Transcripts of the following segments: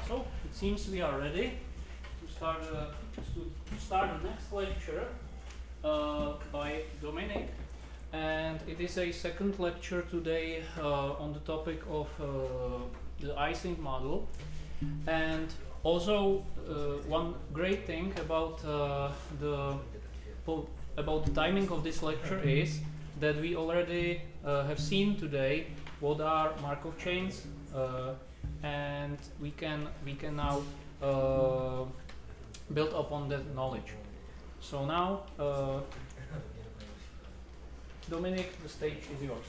So it seems we are ready to start the next lecture by Dominic, and it is a second lecture today on the topic of the Ising model. And also one great thing about the timing of this lecture is that we already have seen today what are Markov chains, and we can now build upon that knowledge. So now, Dominic, the stage is yours.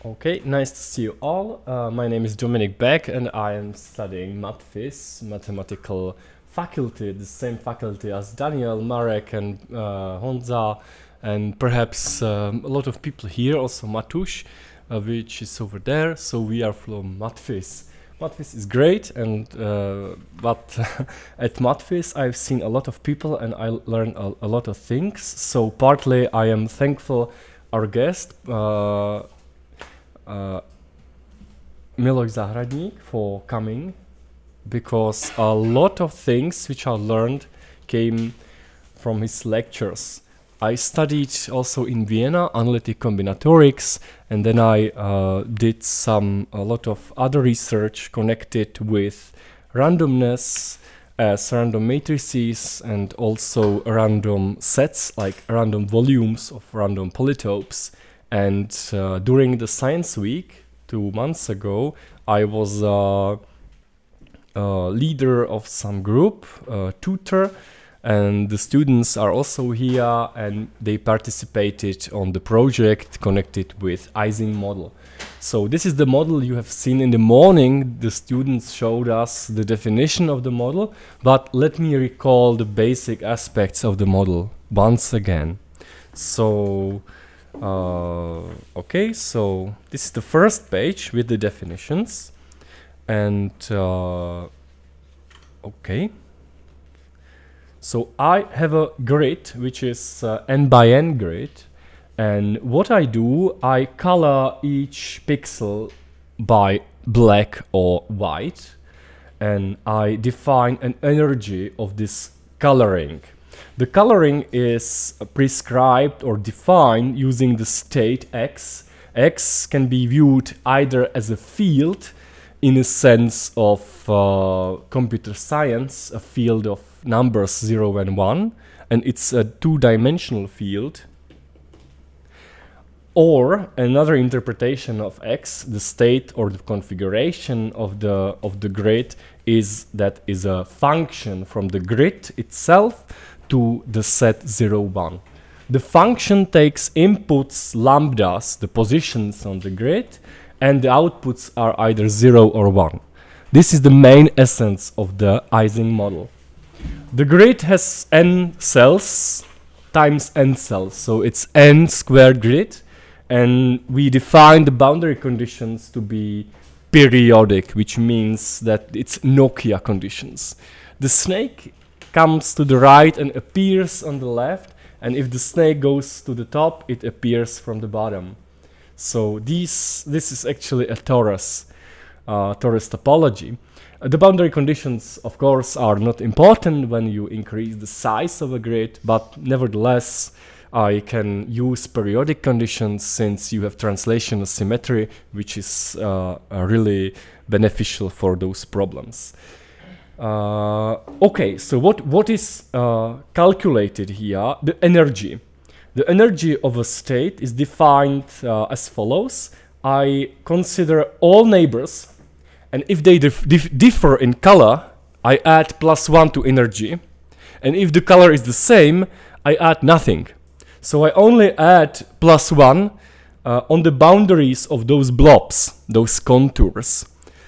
Okay, nice to see you all. My name is Dominic Beck and I am studying FIHS, mathematical faculty, the same faculty as Daniel, Marek and Honza, and perhaps a lot of people here, also Matusz, which is over there. So we are from FIHS. FIHS is great, and but at FIHS I've seen a lot of people and I learned a lot of things. So partly I am thankful our guest, Miloj Zahradník, for coming, because a lot of things which I learned came from his lectures. I studied also in Vienna analytic combinatorics, and then I did a lot of other research connected with randomness as random matrices and also random sets, like random volumes of random polytopes. And during the science week 2 months ago, I was leader of some group, tutor, and the students are also here and they participated on the project connected with Ising model. So this is the model you have seen in the morning. The students showed us the definition of the model, but let me recall the basic aspects of the model once again. So okay, so this is the first page with the definitions, and okay. So I have a grid which is n by n grid, and what I do, I color each pixel by black or white, and I define an energy of this coloring. The coloring is prescribed or defined using the state x. X can be viewed either as a field in a sense of computer science, a field of numbers 0 and 1, and it's a two-dimensional field. Or another interpretation of x, the state or the configuration of the grid, is that is a function from the grid itself to the set 0, 1. The function takes inputs lambdas, the positions on the grid, and the outputs are either 0 or 1. This is the main essence of the Ising model. The grid has n cells times n cells, so it's n squared grid, and we define the boundary conditions to be periodic, which means that it's Nokia conditions. The snake comes to the right and appears on the left, and if the snake goes to the top, it appears from the bottom. So this is actually a torus topology. The boundary conditions, of course, are not important when you increase the size of a grid, but nevertheless, I can use periodic conditions since you have translational symmetry, which is really beneficial for those problems. Okay, so what is calculated here? The energy. The energy of a state is defined as follows. I consider all neighbors, and if they differ in color, I add +1 to energy. And if the color is the same, I add nothing. So I only add +1 on the boundaries of those blobs, those contours.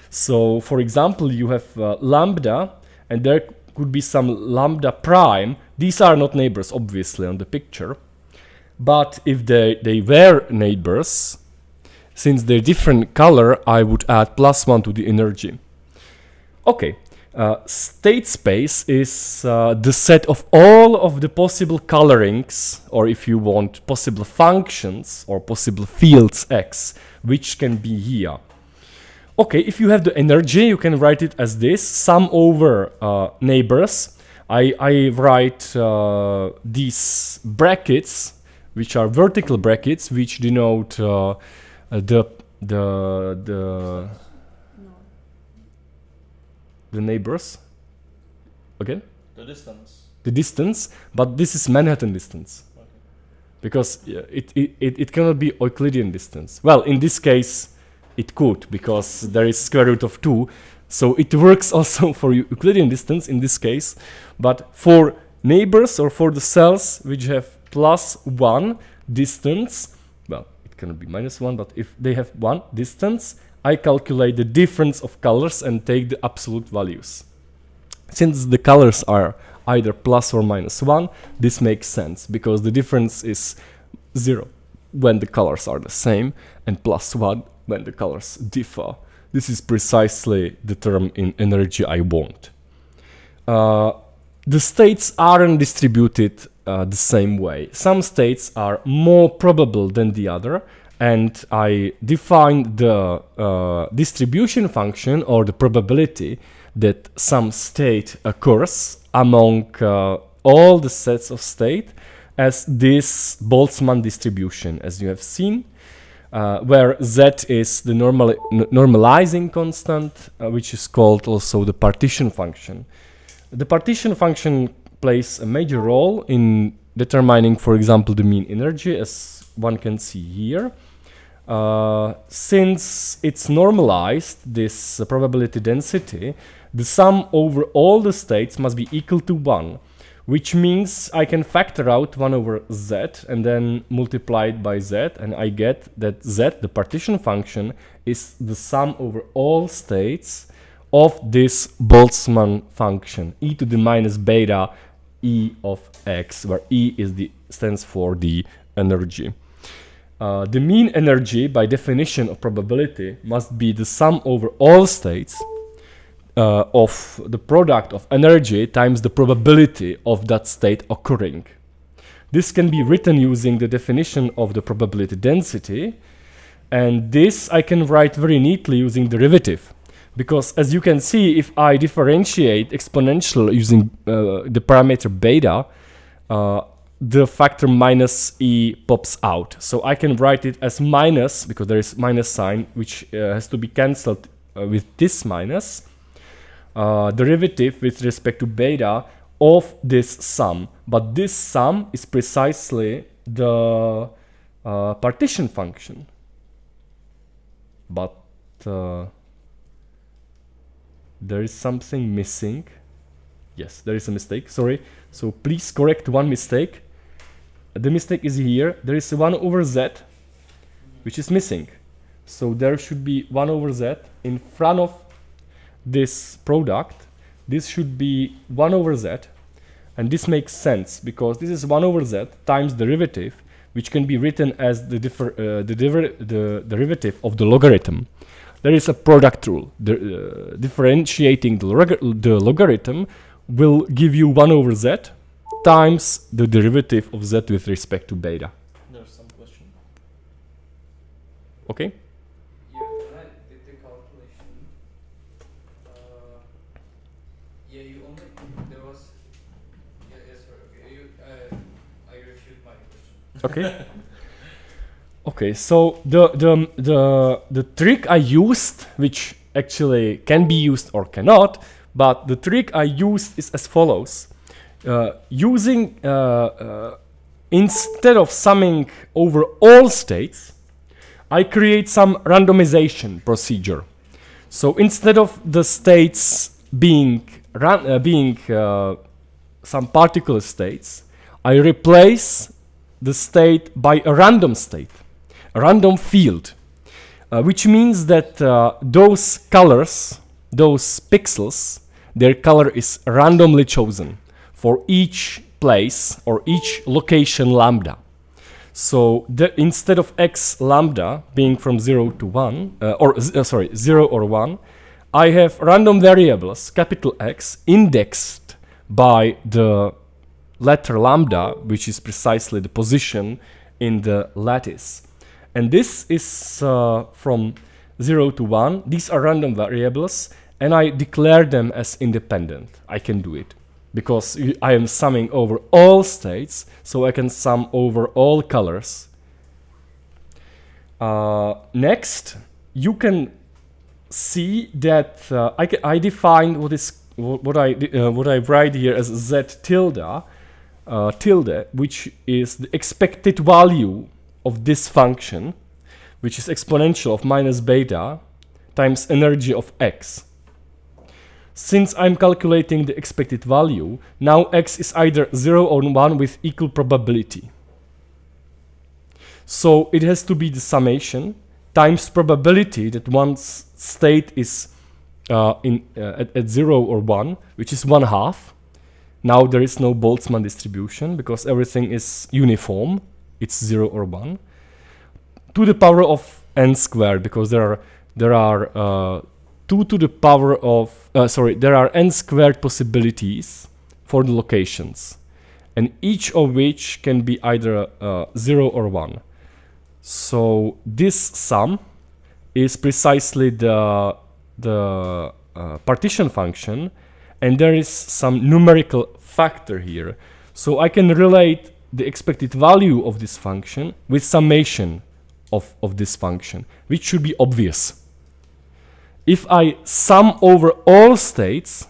So for example, you have lambda, and there could be some lambda prime. These are not neighbors, obviously, on the picture. But if they were neighbors, since they're different color, I would add +1 to the energy. Okay, state space is the set of all of the possible colorings, or if you want, possible functions or possible fields x, which can be here. Okay, if you have the energy, you can write it as this, sum over neighbors. I write these brackets, which are vertical brackets, which denote the neighbors. Again? The distance. The distance, but this is Manhattan distance. Okay. Because it cannot be Euclidean distance. Well, in this case, it could, because there is square root of 2. So it works also for Euclidean distance in this case. But for neighbors or for the cells which have +1 distance, well, it cannot be -1, but if they have 1 distance, I calculate the difference of colors and take the absolute values. Since the colors are either plus or -1, this makes sense, because the difference is 0 when the colors are the same, and +1 when the colors differ. This is precisely the term in energy I want. The states aren't distributed the same way. Some states are more probable than the other, and I define the distribution function, or the probability that some state occurs among all the sets of state, as this Boltzmann distribution, as you have seen, where z is the normalizing constant, which is called also the partition function. The partition function plays a major role in determining, for example, the mean energy, as one can see here. Since it's normalized, this probability density, the sum over all the states must be equal to 1, which means I can factor out 1 over z and then multiply it by z, and I get that z, the partition function, is the sum over all states of this Boltzmann function, e to the minus beta e of x, where e is stands for the energy. The mean energy, by definition of probability, must be the sum over all states of the product of energy times the probability of that state occurring. This can be written using the definition of the probability density, and this I can write very neatly using derivative, because as you can see, if I differentiate exponential using the parameter beta, the factor minus e pops out. So I can write it as minus, because there is minus sign, which has to be cancelled with this minus, derivative with respect to beta of this sum. But this sum is precisely the partition function. But there is something missing. Yes, there is a mistake, sorry. So please correct one mistake. The mistake is here. There is 1 over z, which is missing. So there should be 1 over z in front of this product. This should be 1 over z, and this makes sense because this is 1 over z times derivative, which can be written as the derivative of the logarithm. There is a product rule. Differentiating the logarithm will give you 1 over z times the derivative of z with respect to beta. There's some question. Okay? Yeah, when I did the calculation, yeah, you only, there was, yeah, yes, sir, okay, I refute my question. Okay. Okay, so the trick I used, which actually can be used or cannot, but the trick I used is as follows. Instead of summing over all states, I create some randomization procedure. So instead of the states being some particular states, I replace the state by a random state, a random field, which means that those colors, those pixels, their color is randomly chosen for each place or each location lambda. So instead of x lambda being from 0 to 1, 0 or 1, I have random variables, capital X, indexed by the letter lambda, which is precisely the position in the lattice. And this is from 0 to 1. These are random variables, and I declare them as independent. I can do it because I am summing over all states, so I can sum over all colors. Next, you can see that I defined what I write here as z tilde, which is the expected value of this function, which is exponential of minus beta times energy of x. Since I'm calculating the expected value, now x is either 0 or 1 with equal probability. So it has to be the summation times probability that one state is at 0 or 1, which is 1/2. Now there is no Boltzmann distribution because everything is uniform. It's 0 or 1. To the power of n squared, because there are 2 to the power of there are n squared possibilities for the locations, and each of which can be either 0 or 1. So this sum is precisely the partition function, and there is some numerical factor here. So I can relate the expected value of this function with summation of this function, which should be obvious. If I sum over all states,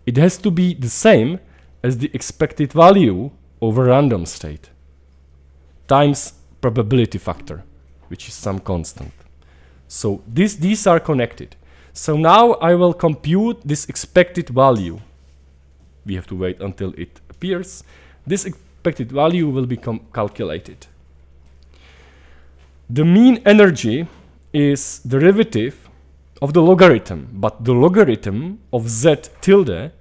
it has to be the same as the expected value over random state times probability factor, which is some constant. So these are connected. So now I will compute this expected value. We have to wait until it appears. This expected value will become calculated. The mean energy is derivative of the logarithm, but the logarithm of z tilde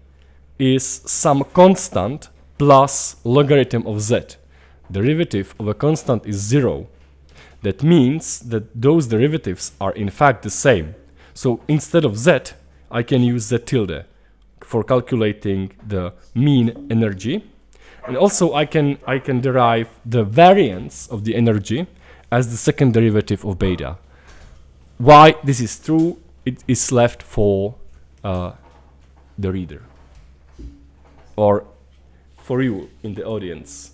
is some constant plus logarithm of z. Derivative of a constant is 0. That means that those derivatives are in fact the same. So instead of z, I can use z tilde for calculating the mean energy. And also I can derive the variance of the energy as the second derivative of beta. Why this is true, it is left for the reader or for you in the audience.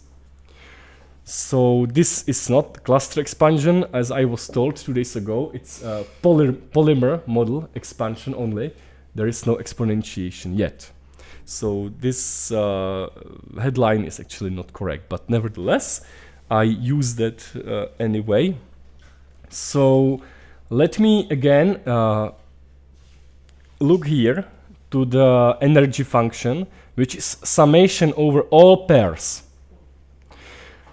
So this is not cluster expansion, as I was told 2 days ago. It's a polymer model expansion only. There is no exponentiation yet. So this headline is actually not correct, but nevertheless, I use that anyway. So let me again look here to the energy function, which is summation over all pairs.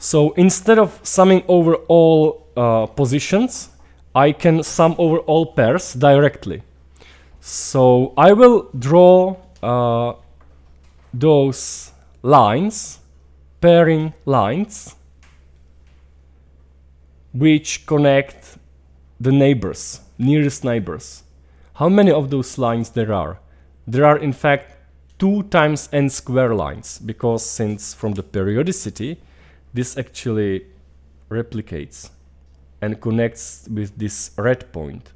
So instead of summing over all positions, I can sum over all pairs directly. So I will draw those lines, pairing lines, which connect the neighbors, nearest neighbors. How many of those lines there are? There are in fact 2 times n square lines, because since from the periodicity, this actually replicates and connects with this red point.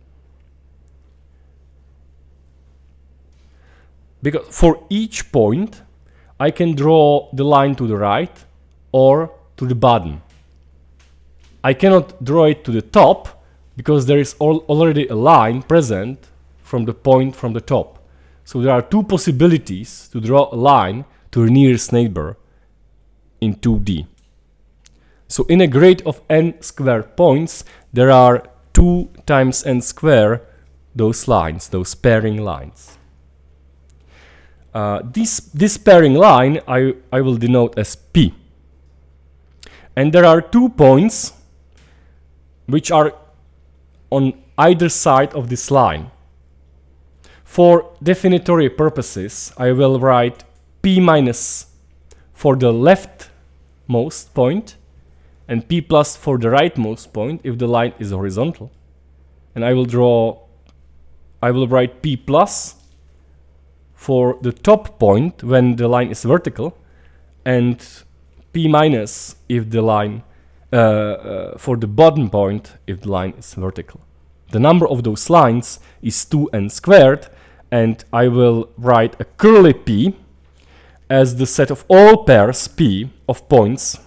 Because for each point, I can draw the line to the right or to the bottom. I cannot draw it to the top because there is already a line present from the point from the top. So there are 2 possibilities to draw a line to the nearest neighbor in 2D. So in a grid of n squared points, there are 2 times n squared those lines, those pairing lines. This pairing line I will denote as P. And there are 2 points which are on either side of this line. For definitory purposes, I will write P minus for the leftmost point and P plus for the rightmost point if the line is horizontal. And I will write P plus for the top point when the line is vertical, and P minus if the line for the bottom point if the line is vertical. The number of those lines is 2n squared, and I will write a curly p as the set of all pairs p of points,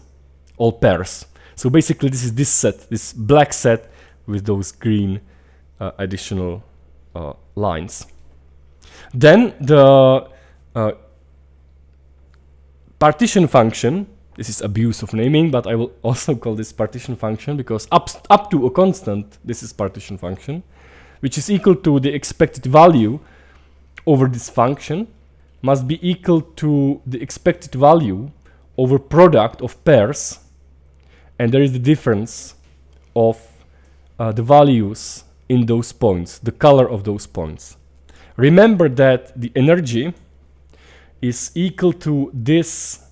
all pairs. So basically this is this set, this black set with those green additional lines. Then the partition function, this is abuse of naming, but I will also call this partition function because up to a constant, this is partition function, which is equal to the expected value over this function must be equal to the expected value over product of pairs, and there is the difference of the values in those points, the color of those points. Remember that the energy is equal to this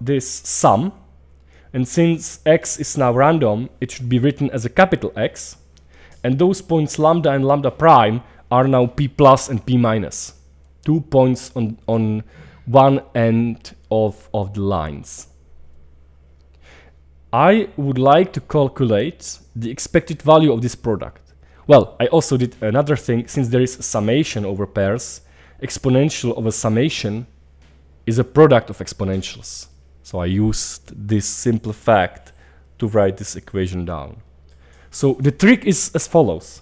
this sum, and since x is now random, it should be written as a capital X, and those points lambda and lambda prime are now p plus and p minus, 2 points on one end of the lines. I would like to calculate the expected value of this product. Well, I also did another thing. Since there is a summation over pairs, exponential of a summation is a product of exponentials. So I used this simple fact to write this equation down. So the trick is as follows.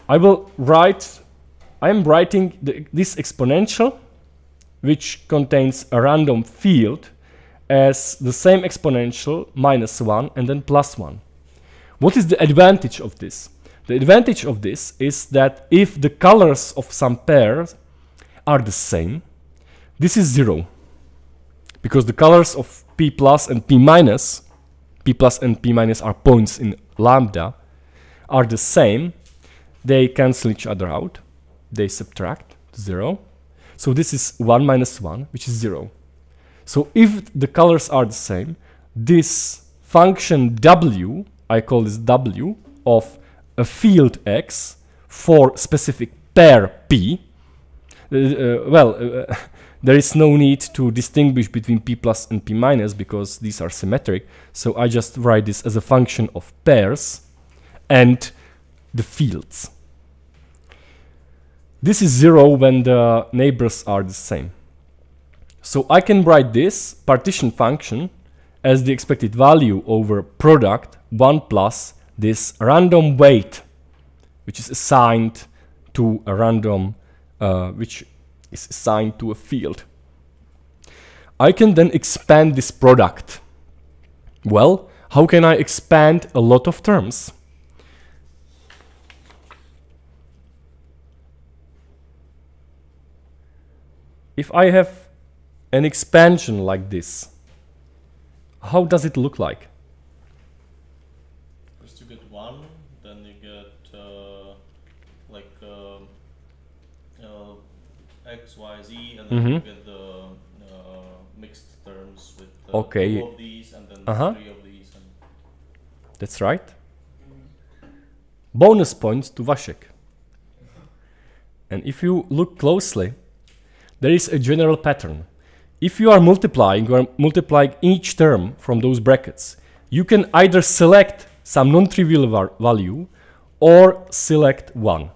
I am writing this exponential, which contains a random field, as the same exponential minus 1 and then plus 1. What is the advantage of this? The advantage of this is that if the colors of some pairs are the same, this is 0, because the colors of p plus and p minus are points in lambda, are the same. They cancel each other out, they subtract 0. So this is 1 minus 1, which is 0. So if the colors are the same, this function w, I call this w, of a field x for specific pair p, there is no need to distinguish between p plus and p minus because these are symmetric. So I just write this as a function of pairs and the fields. This is 0 when the neighbors are the same. So I can write this partition function as the expected value over product 1 plus this random weight, which is assigned to a random, which is assigned to a field. I can then expand this product. Well, how can I expand a lot of terms? If I have an expansion like this, how does it look like? First you get 1, then you get x, y, z, and then you get the mixed terms with 2 of these and then 3 of these. And that's right. Bonus points to Vasek. And if you look closely, there is a general pattern. If you are multiplying each term from those brackets, you can either select some non-trivial value or select 1.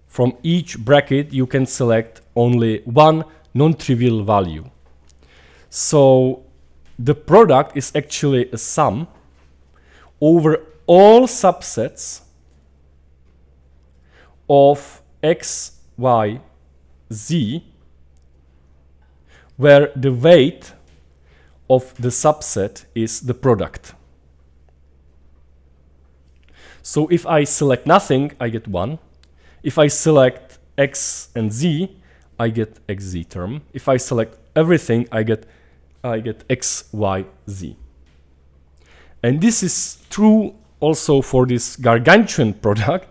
From each bracket, you can select only one non-trivial value. So the product is actually a sum over all subsets of x, y, z, where the weight of the subset is the product. So if I select nothing, I get 1. If I select x and z, I get xz term. If I select everything, I get x, y, z. And this is true also for this gargantuan product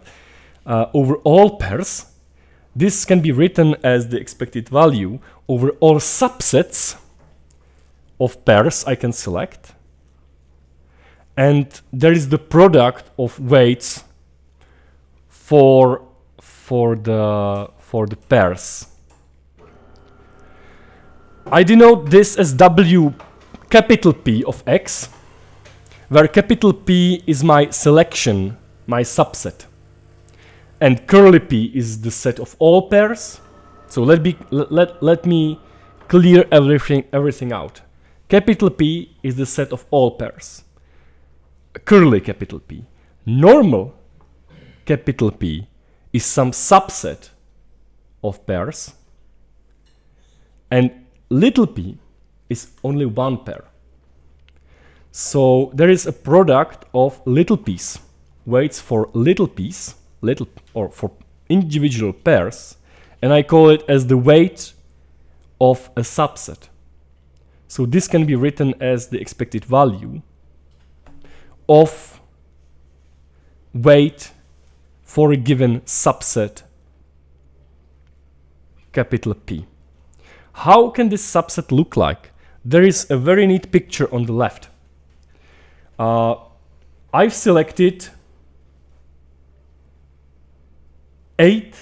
over all pairs. This can be written as the expected value over all subsets of pairs I can select. And there is the product of weights for the pairs. I denote this as W capital P of X, where capital P is my selection, my subset. and curly P is the set of all pairs. So let me clear everything out. Capital P is the set of all pairs. Curly capital P. Normal capital P is some subset of pairs, and little p is only one pair. So there is a product of little p's, weights for little p's, or for individual pairs, and I call it as the weight of a subset. So this can be written as the expected value of weight for a given subset capital P. How can this subset look like? There is a very neat picture on the left. I've selected 9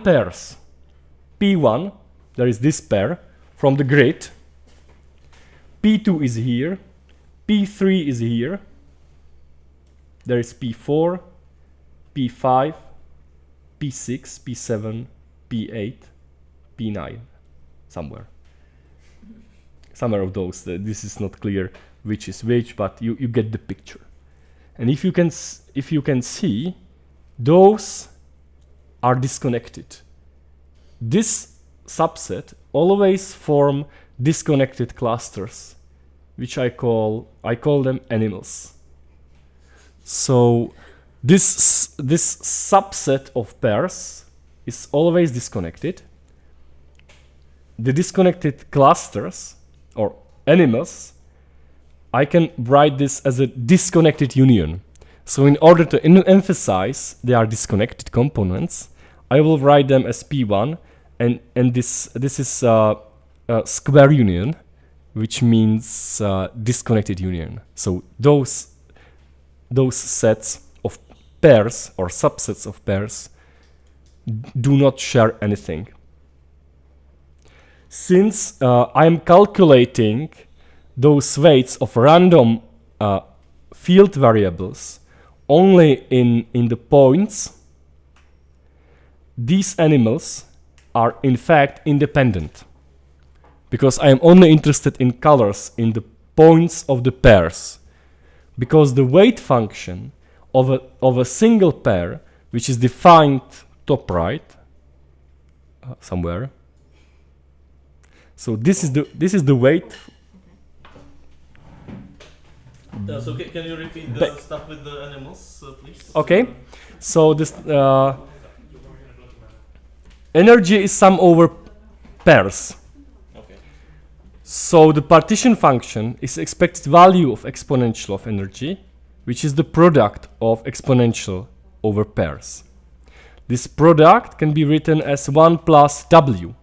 pairs. P1, there is this pair from the grid. P2 is here. P3 is here. There is P4, P5, P6, P7, P8, P9, somewhere of those. This is not clear which is which, but you get the picture. And if you can see, those are disconnected. This subset always form disconnected clusters, which I call them animals. So this subset of pairs is always disconnected. The disconnected clusters or animals, I can write this as a disconnected union. So in order to emphasize they are disconnected components, I will write them as P1, and this is a square union, which means disconnected union. So those sets of pairs or subsets of pairs do not share anything. Since I am calculating those weights of random field variables only in the points, these animals are in fact independent, because I am only interested in colors in the points of the pairs, because the weight function of a single pair, which is defined top right somewhere. So this is the weight. So can you repeat the stuff with the animals, please? Okay. So this energy is sum over pairs. Okay. So the partition function is expected value of exponential of energy, which is the product of exponential over pairs. This product can be written as 1 plus w,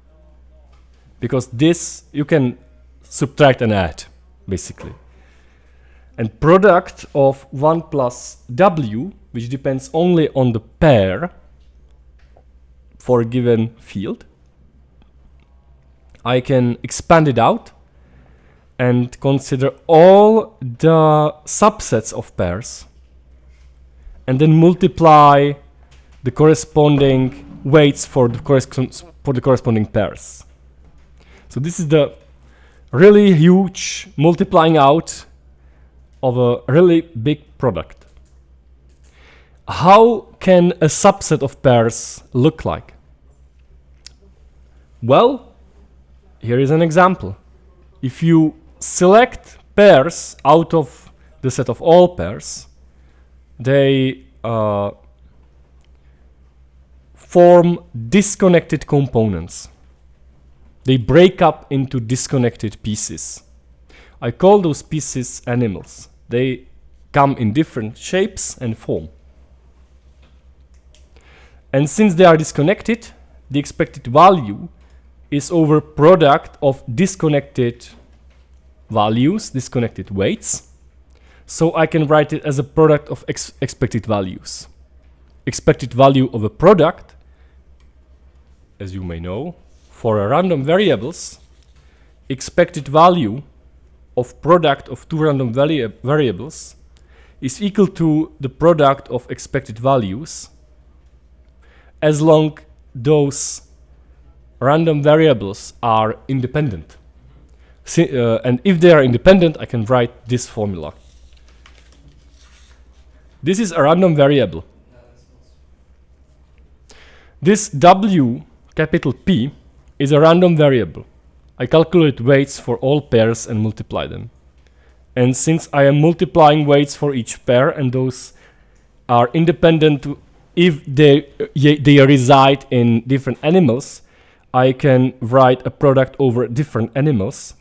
because this you can subtract and add, basically. And product of 1 plus w, which depends only on the pair for a given field, I can expand it out and consider all the subsets of pairs, and then multiply the corresponding weights for the corresponding pairs. So this is the really huge multiplying out of a really big product. How can a subset of pairs look like? Well, here is an example. If you select pairs out of the set of all pairs, they form disconnected components. They break up into disconnected pieces. I call those pieces animals. They come in different shapes and form. And since they are disconnected, the expected value is over product of disconnected values, disconnected weights. So I can write it as a product of expected values. Expected value of a product, as you may know, for a random variables, expected value of product of two random variables is equal to the product of expected values as long those random variables are independent. And if they are independent, I can write this formula. This is a random variable. This W, capital P, is a random variable. I calculate weights for all pairs and multiply them. And since I am multiplying weights for each pair, and those are independent if they reside in different animals, I can write a product over different animals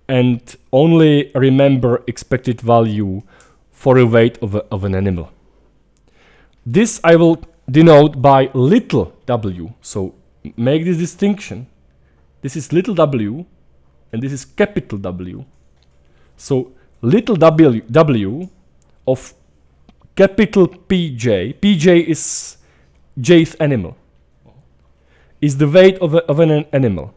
and only remember expected value for a weight of an animal. This I will denote by little w. So make this distinction. This is little w and this is capital W. So little w of capital Pj, Pj is jth animal, is the weight of an animal.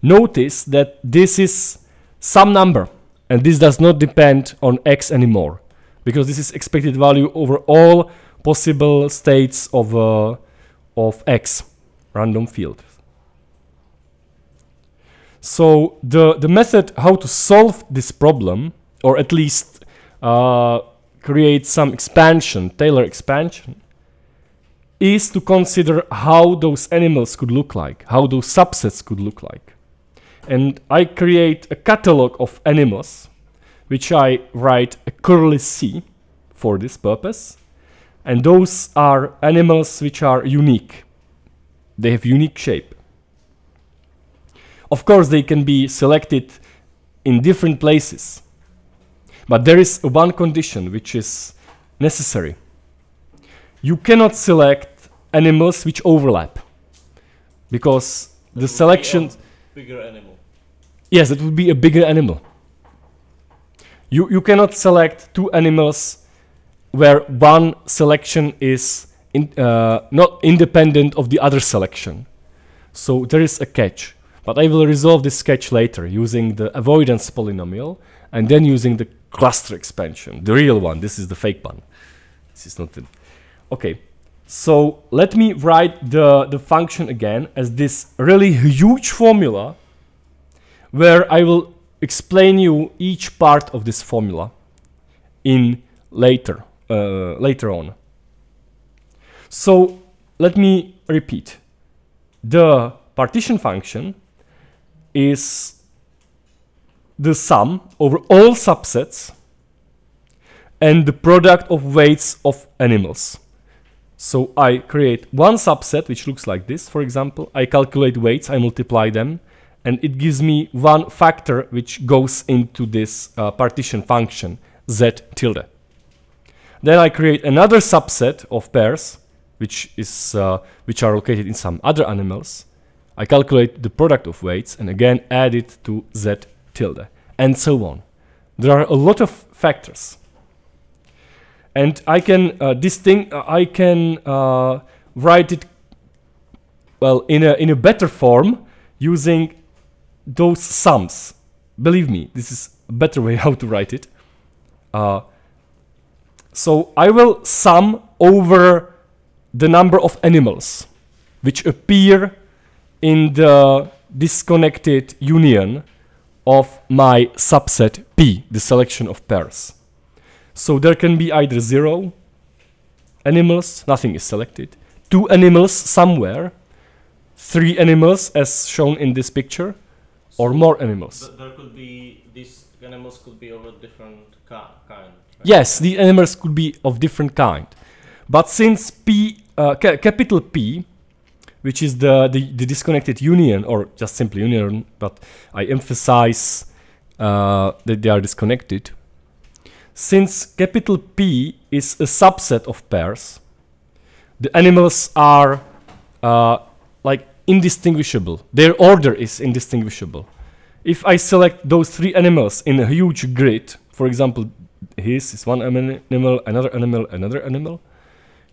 Notice that this is some number and this does not depend on x anymore, because this is expected value over all possible states of x, random field. So the method how to solve this problem, or at least create some expansion, Taylor expansion, is to consider how those animals could look like, how those subsets could look like. And I create a catalog of animals, which I write a curly C for this purpose. And those are animals which are unique. They have unique shape. Of course, they can be selected in different places. But there is one condition which is necessary. You cannot select animals which overlap, because the selection... Bigger animal. Yes, it would be a bigger animal. You cannot select two animals where one selection is not independent of the other selection. So there is a catch. But I will resolve this catch later using the avoidance polynomial and then using the cluster expansion, the real one. This is the fake one. This is not the... Okay, so let me write the function again as this really huge formula where I will explain you each part of this formula in later on. So let me repeat. The partition function is the sum over all subsets and the product of weights of animals. So I create one subset which looks like this, for example. I calculate weights, I multiply them, and it gives me one factor which goes into this partition function, z tilde. Then I create another subset of pairs which are located in some other animals. I calculate the product of weights and again add it to z tilde, and so on. There are a lot of factors. And I can write it well in a better form using those sums. Believe me, this is a better way how to write it. So I will sum over the number of animals which appear in the disconnected union of my subset P, the selection of pairs. So there can be either 0 animals, nothing is selected, 2 animals somewhere, 3 animals as shown in this picture, or more animals. There could be, these animals could be of a different kind. Right? Yes, the animals could be of different kind. But since P, capital P, which is the disconnected union, or just simply union, but I emphasize that they are disconnected. Since capital P is a subset of pairs, the animals are like indistinguishable. Their order is indistinguishable. If I select those 3 animals in a huge grid, for example, his is one animal, another animal, another animal,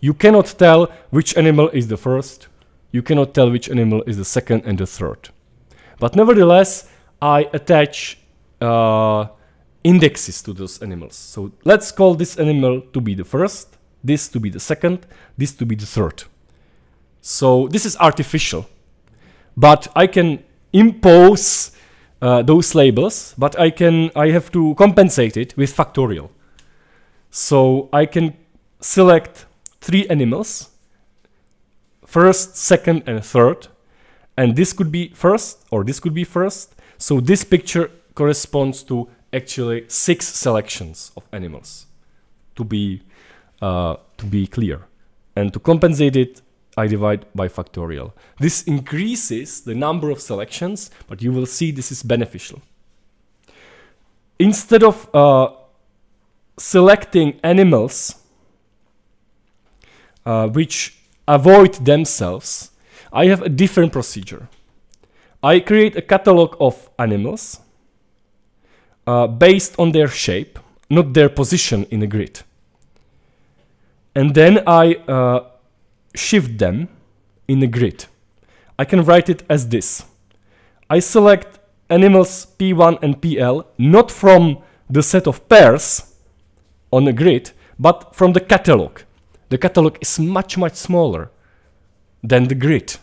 you cannot tell which animal is the first. You cannot tell which animal is the second and the third. But nevertheless, I attach indexes to those animals. So let's call this animal to be the first, this to be the second, this to be the third. So this is artificial, but I can impose those labels, but I have to compensate it with factorial. So I can select 3 animals, first, second, and third, and this could be first, or this could be first. So this picture corresponds to actually 6 selections of animals, to be clear. And to compensate it, I divide by factorial. This increases the number of selections, but you will see this is beneficial. Instead of selecting animals which avoid themselves, I have a different procedure. I create a catalog of animals based on their shape, not their position in the grid. And then I shift them in the grid. I can write it as this. I select animals P1 and PL not from the set of pairs on the grid, but from the catalog. The catalog is much, much smaller than the grid.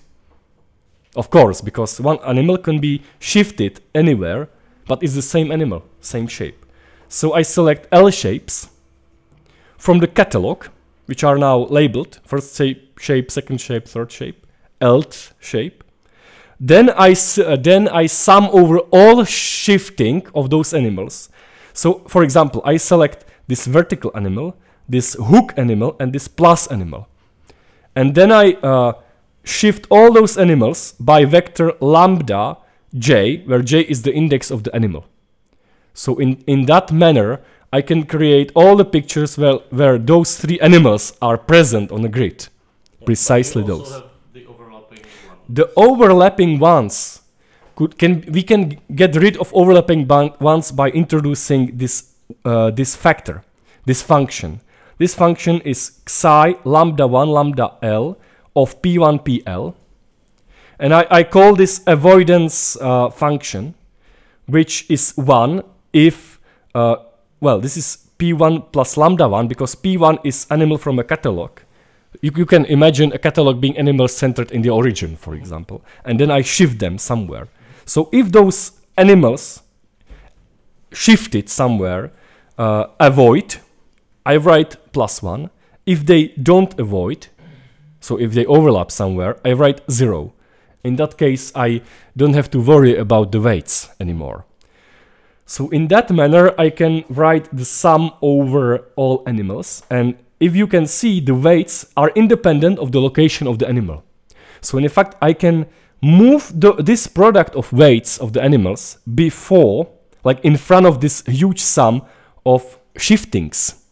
Of course, because one animal can be shifted anywhere, but it's the same animal, same shape. So I select L shapes from the catalog, which are now labeled, first shape, second shape, third shape, Lth shape. Then I sum over all shifting of those animals. So, for example, I select this vertical animal, this hook animal, and this plus animal. And then I shift all those animals by vector lambda j, where j is the index of the animal. So in that manner, I can create all the pictures where those 3 animals are present on the grid. Yeah, precisely those. Have the overlapping ones. The overlapping ones, we can get rid of overlapping ones by introducing this factor, this function. This function is psi lambda 1 lambda L of P1 PL. And I call this avoidance function, which is 1 if, well, this is P1 plus lambda 1, because P1 is animal from a catalog. You can imagine a catalog being animals centered in the origin, for example. And then I shift them somewhere. So if those animals shifted somewhere avoid, I write +1. If they don't avoid, so if they overlap somewhere, I write 0. In that case, I don't have to worry about the weights anymore. So in that manner, I can write the sum over all animals. And if you can see, the weights are independent of the location of the animal. So in fact, I can move this product of weights of the animals before, like in front of this huge sum of shiftings.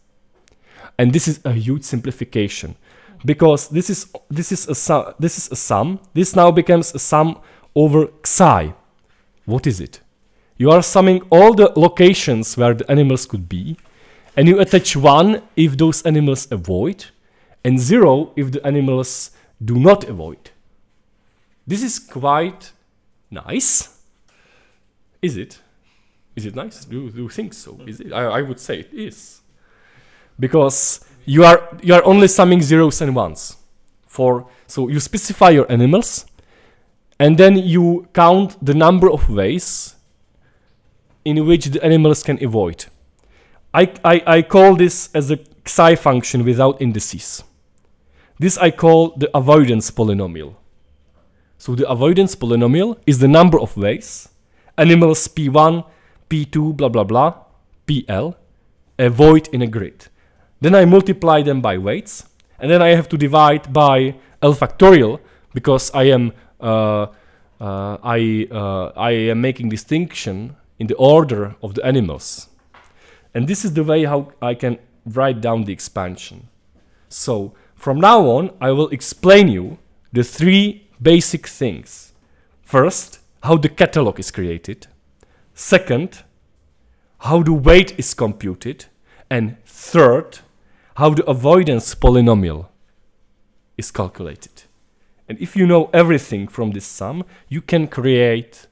And this is a huge simplification, because this is a sum. This now becomes a sum over psi. What is it? You are summing all the locations where the animals could be, and you attach 1 if those animals avoid, and 0 if the animals do not avoid. This is quite nice. Is it? Is it nice? Do you think so? Is it? I would say it is. Because you are only summing zeros and ones. So you specify your animals, and then you count the number of ways in which the animals can avoid. I call this as a psi function without indices. This I call the avoidance polynomial. So the avoidance polynomial is the number of ways animals P1, P2, blah blah blah, PL avoid in a grid. Then I multiply them by weights, and then I have to divide by L factorial, because I am making distinction in the order of the animals. And this is the way how I can write down the expansion. So from now on, I will explain you the 3 basic things. First, how the catalog is created. Second, how the weight is computed. And third, how the avoidance polynomial is calculated. And if you know everything from this sum, you can create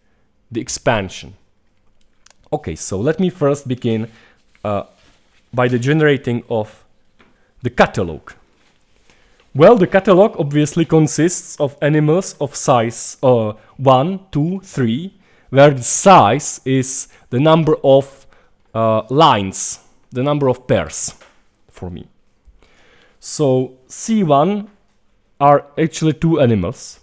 the expansion. Okay, so let me first begin by the generating of the catalog. Well, the catalog obviously consists of animals of size 1, 2, 3, where the size is the number of lines, the number of pairs for me. So C1 are actually two animals,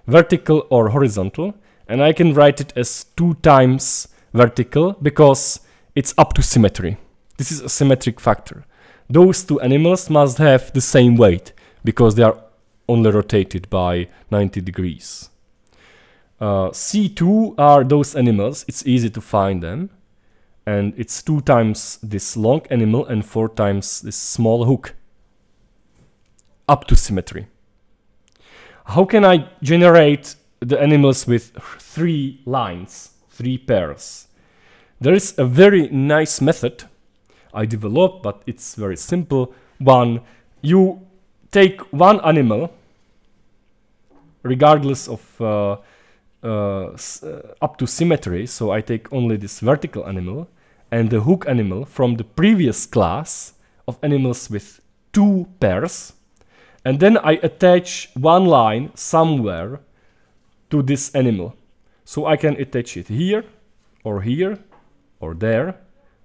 vertical or horizontal, and I can write it as 2 times vertical because it's up to symmetry. This is a symmetric factor. Those two animals must have the same weight because they are only rotated by 90 degrees. C2 are those animals, it's easy to find them, and it's 2 times this long animal and 4 times this small hook, up to symmetry. How can I generate the animals with 3 lines, 3 pairs? There is a very nice method I developed, but it's very simple. One, you take one animal, regardless of up to symmetry, so I take only this vertical animal, and the hook animal from the previous class of animals with 2 pairs, and then I attach one line somewhere to this animal. So I can attach it here, or there.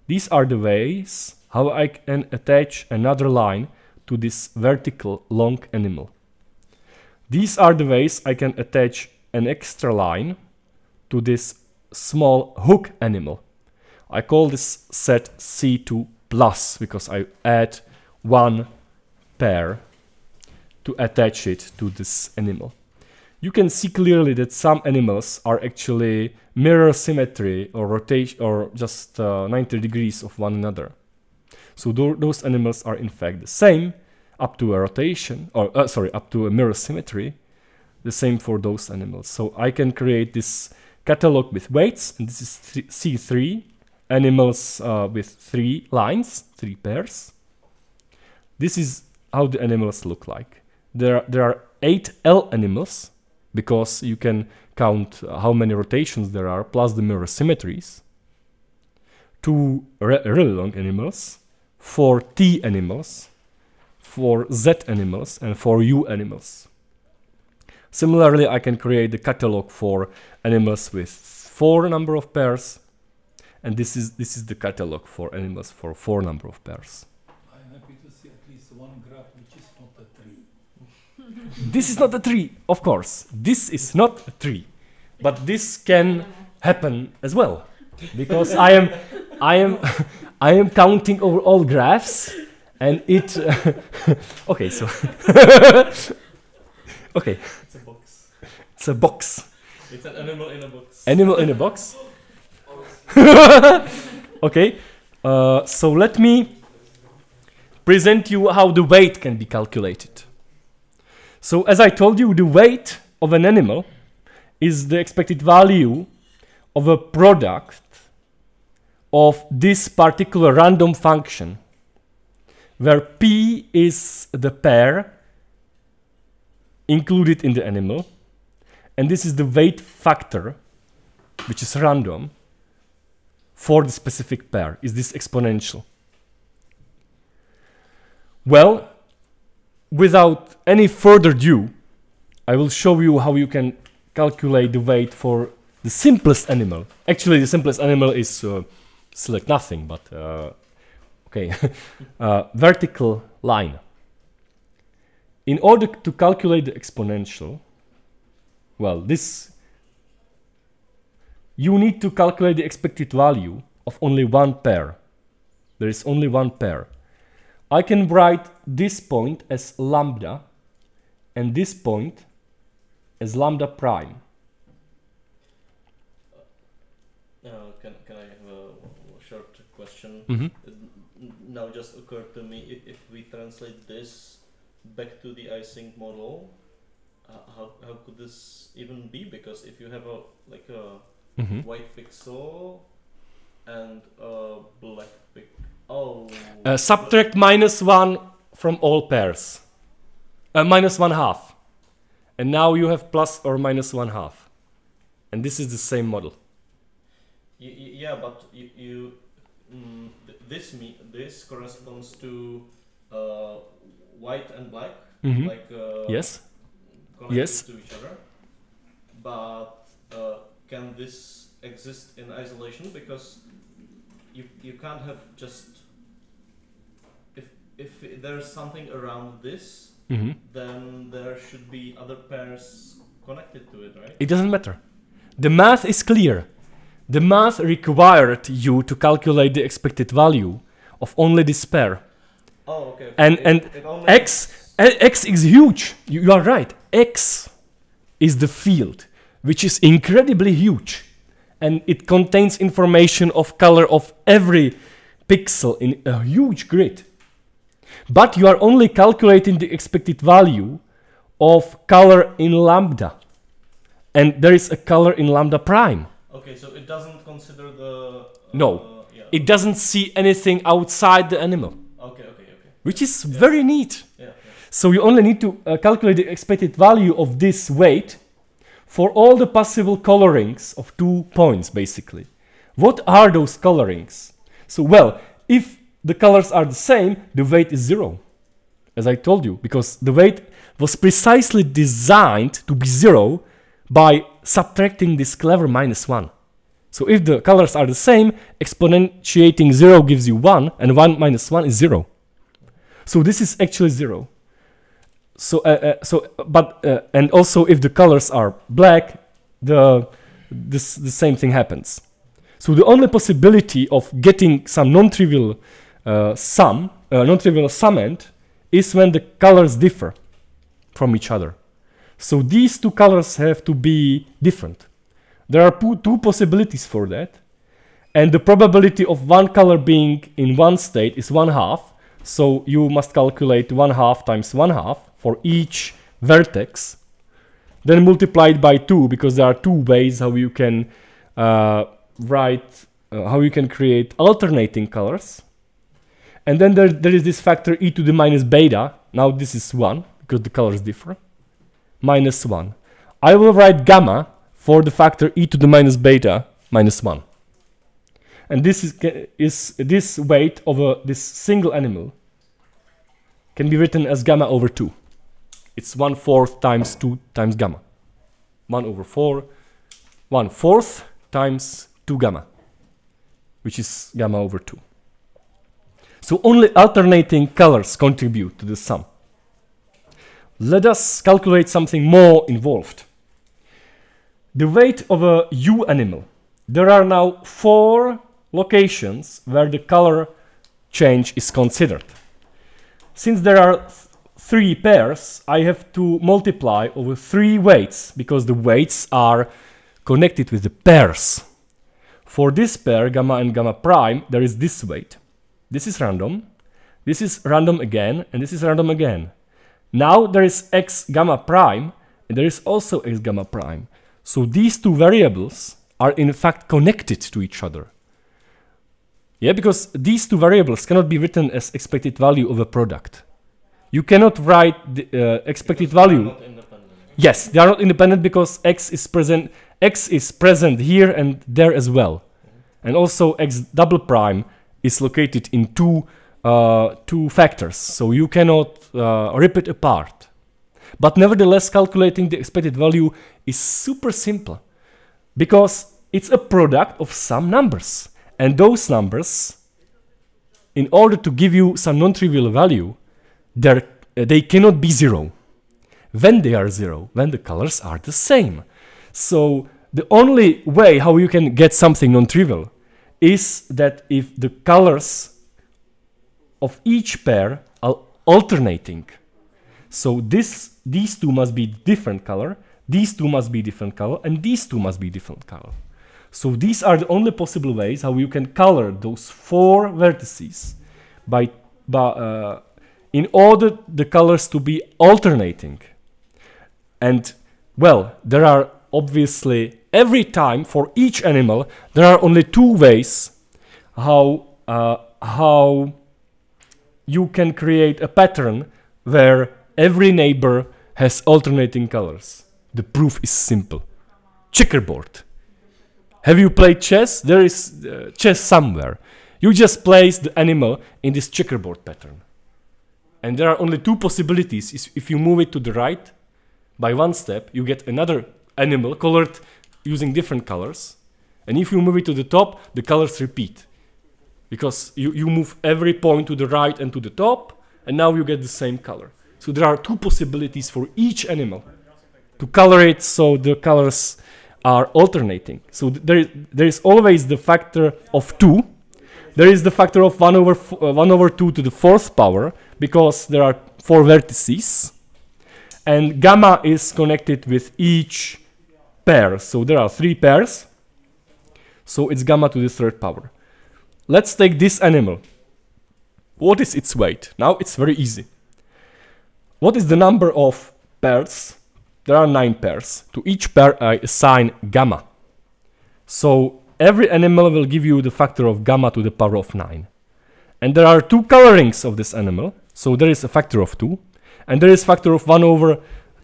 These are the ways how I can attach another line to this vertical long animal. These are the ways I can attach an extra line to this small hook animal. I call this set C2 plus because I add one pair to attach it to this animal. You can see clearly that some animals are actually mirror symmetry or rotation or just 90 degrees of one another. So those animals are in fact the same up to a rotation, or up to a mirror symmetry. The same for those animals. So I can create this catalog with weights, and this is C3 animals with 3 lines, 3 pairs. This is how the animals look like. There are 8 L animals, because you can count how many rotations there are, plus the mirror symmetries. 2 really long animals, 4 T animals, 4 Z animals, and 4 U animals. Similarly, I can create the catalog for animals with 4 number of pairs, and this is the catalog for animals for 4 number of pairs. I'm happy to see at least one graph which is not a tree. This is not a tree, of course. This is not a tree, but this can happen as well, because I am counting over all graphs, and it. Okay, so. Okay. It's a box. It's a box. It's an animal in a box. Animal in a box. Okay. So let me present you how the weight can be calculated. So as I told you, the weight of an animal is the expected value of a product of this particular random function, where P is the pair included in the animal, and this is the weight factor, which is random, for the specific pair. Is this exponential? Well, without any further ado, I will show you how you can calculate the weight for the simplest animal. Actually, the simplest animal is select nothing, but okay, vertical line. In order to calculate the exponential, well, you need to calculate the expected value of only one pair. There is only one pair. I can write this point as lambda and this point as lambda prime. Can I have a short question? Mm-hmm. Now just occurred to me, if we translate this back to the Ising model, how could this even be? Because if you have a white pixel and a black pixel, subtract -1 from all pairs, -1/2, and now you have plus or -1/2, and this is the same model. Yeah, but this corresponds to white and black, Mhm. like Yes. connected Yes. to each other. But can this exist in isolation? Because you can't have just if there's something around this, Mhm. then there should be other pairs connected to it, right? It doesn't matter. The math is clear. The math required you to calculate the expected value of only this pair. Oh, okay. And it only X is huge. You are right. X is the field, which is incredibly huge, and it contains information of color of every pixel in a huge grid. But you are only calculating the expected value of color in lambda, and there is a color in lambda prime. Okay, so it doesn't consider the No. yeah. It doesn't see anything outside the animal, Okay. which is very neat. Yeah. So you only need to calculate the expected value of this weight for all the possible colorings of 2 points, basically. What are those colorings? So, well, if the colors are the same, the weight is 0, as I told you, because the weight was precisely designed to be 0 by subtracting this clever -1. So if the colors are the same, exponentiating 0 gives you 1, and 1 minus 1 is 0. So this is actually 0. And also if the colors are black, the same thing happens. So the only possibility of getting some non-trivial summand is when the colors differ from each other. So these two colors have to be different. There are two possibilities for that, and the probability of one color being in one state is 1/2. So you must calculate 1/2 times 1/2 for each vertex, then multiplied by 2, because there are 2 ways how you can how you can create alternating colors. And then there is this factor e to the minus beta. Now this is 1 because the colors differ. Minus 1. I will write gamma for the factor e to the minus beta minus 1. And this is this weight of this single animal can be written as gamma over 2. It's 1/4 times 2 times gamma. 1/4, 1/4 times 2 gamma, which is gamma over 2. So only alternating colors contribute to the sum. Let us calculate something more involved. The weight of a U animal. There are now 4 locations where the color change is considered. Since there are 3 pairs, I have to multiply over 3 weights, because the weights are connected with the pairs. For this pair, gamma and gamma prime, there is this weight. This is random again, and this is random again. Now there is x gamma prime, and there is also x gamma prime. So these 2 variables are in fact connected to each other. Yeah, because these 2 variables cannot be written as expected value of a product. You cannot write the expected value. Not independent. Yes, they are not independent because x is present here and there as well. And also x double prime is located in 2 factors, so you cannot rip it apart. But nevertheless, calculating the expected value is super simple, because it's a product of some numbers. And those numbers, in order to give you some non-trivial value, they cannot be 0. When they are 0, when the colors are the same. So the only way how you can get something non-trivial is that if the colors of each pair are alternating. So these 2 must be different color, these 2 must be different color, and these 2 must be different color. So these are the only possible ways how you can color those 4 vertices in order the colors to be alternating. And well, there are obviously every time for each animal there are only 2 ways how you can create a pattern where every neighbor has alternating colors. The proof is simple. Checkerboard. Have you played chess? There is chess somewhere. You just place the animal in this checkerboard pattern. And there are only two possibilities. If you move it to the right by one step, you get another animal colored using different colors. And if you move it to the top, the colors repeat. Because you move every point to the right and to the top, and now you get the same color. So there are two possibilities for each animal to color it so the colors are alternating. So there is always the factor of 2. There is the factor of 1 over 2 to the 4th power, because there are 4 vertices. And gamma is connected with each pair. So there are 3 pairs. So it's gamma to the 3rd power. Let's take this animal. What is its weight? Now it's very easy. What is the number of pairs? There are 9 pairs. To each pair I assign gamma. So every animal will give you the factor of gamma to the power of 9. And there are 2 colorings of this animal. So there is a factor of 2. And there is factor of 1 over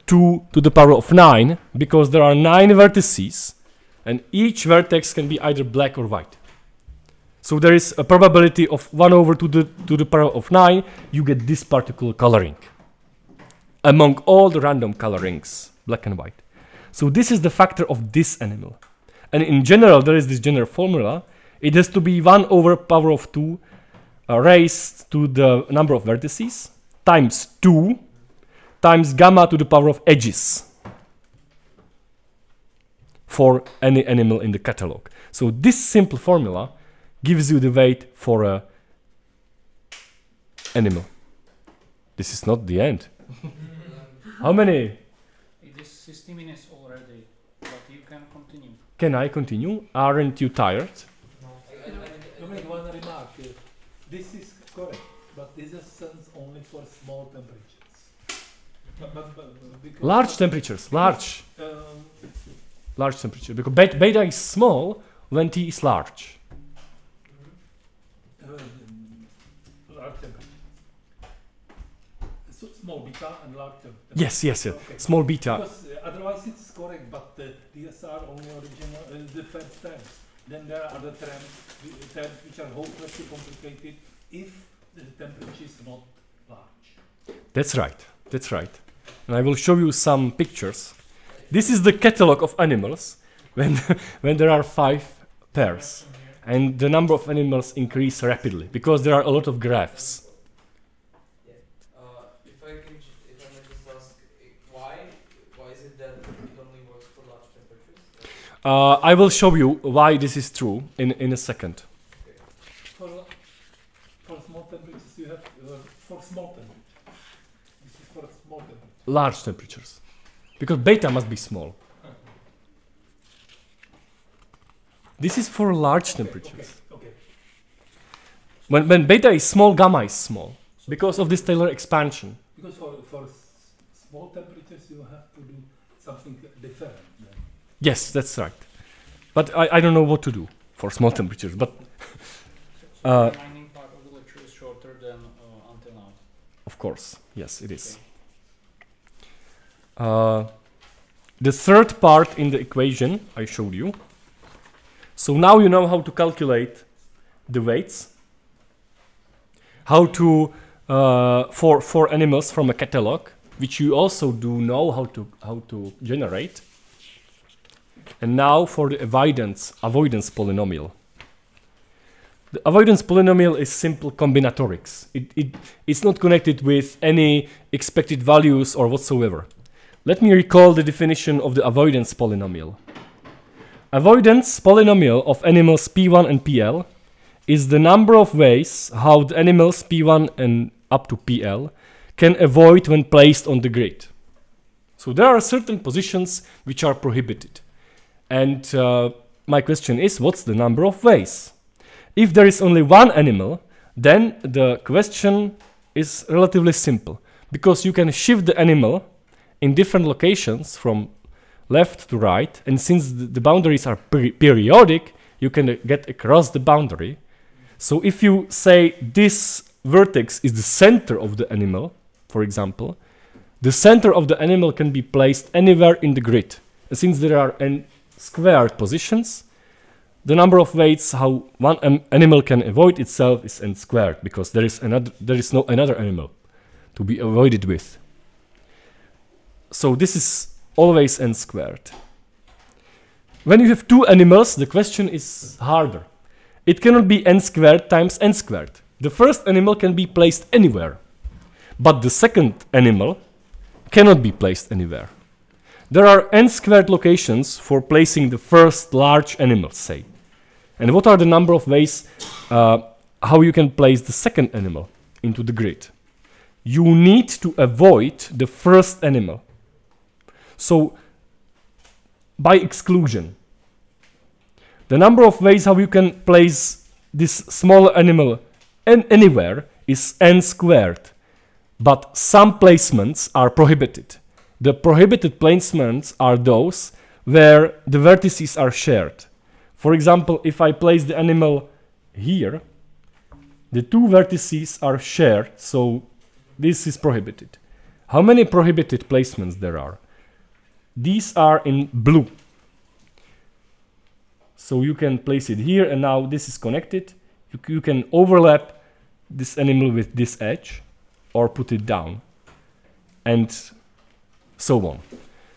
2 to the power of 9, because there are 9 vertices. And each vertex can be either black or white. So there is a probability of 1 over 2 to the power of 9, you get this particular coloring among all the random colorings, black and white. So this is the factor of this animal. And in general, there is this general formula. It has to be 1 over power of 2 raised to the number of vertices times 2 times gamma to the power of edges for any animal in the catalog. So this simple formula gives you the weight for a animal. This is not the end. How many? It is 60 minutes already, but you can continue. Can I continue? Aren't you tired? Dominic, one remark. This is correct, but this is sense only for small temperatures. Large temperatures, large temperature. Because beta is small when T is large. Large temperature. So small beta and large temperature. Yes. Okay. Small beta. Because otherwise it's correct, but these are only original, the first terms. Then there are other terms which are hopelessly complicated if the temperature is not large. That's right. And I will show you some pictures. This is the catalog of animals when there are 5 pairs. And the number of animals increase rapidly because there are a lot of graphs. Yeah. If I may just ask, why is it that it only works for large temperatures? I will show you why this is true in a second. For small temperatures you have for small temperatures. This is for small temperatures. Large temperatures. Because beta must be small. This is for large temperatures. Okay. When beta is small, gamma is small. Because of this Taylor expansion. Because for small temperatures you have to do something different. Then. Yes, that's right. But I don't know what to do for small temperatures. But So the remaining part of the lecture is shorter than until now. of course, yes, it is. The third part in the equation I showed you. So now you know how to calculate the weights, how to for animals from a catalog, which you also do know how to generate. And now for the avoidance polynomial. The avoidance polynomial is simple combinatorics. It's not connected with any expected values or whatsoever. Let me recall the definition of the avoidance polynomial. Avoidance polynomial of animals P1 and PL is the number of ways how the animals P1 and up to PL can avoid when placed on the grid. So there are certain positions which are prohibited. And my question is, what's the number of ways? If there is only one animal, then the question is relatively simple, because you can shift the animal in different locations from left to right, and since the boundaries are periodic, you can get across the boundary. So if you say this vertex is the center of the animal, for example, the center of the animal can be placed anywhere in the grid. And since there are squared positions, the number of ways how one animal can avoid itself is n squared, because there is no another animal to be avoided with. So this is always n squared. When you have two animals, the question is harder. It cannot be n squared times n squared. The first animal can be placed anywhere, but the second animal cannot be placed anywhere. There are n squared locations for placing the first large animal, say. And what are the number of ways how you can place the second animal into the grid? You need to avoid the first animal. So, by exclusion, the number of ways how you can place this smaller animal anywhere is n squared. But some placements are prohibited. The prohibited placements are those where the vertices are shared. For example, if I place the animal here, the two vertices are shared, so this is prohibited. How many prohibited placements there are? These are in blue. So you can place it here, and now this is connected. You can overlap this animal with this edge, or put it down, and so on.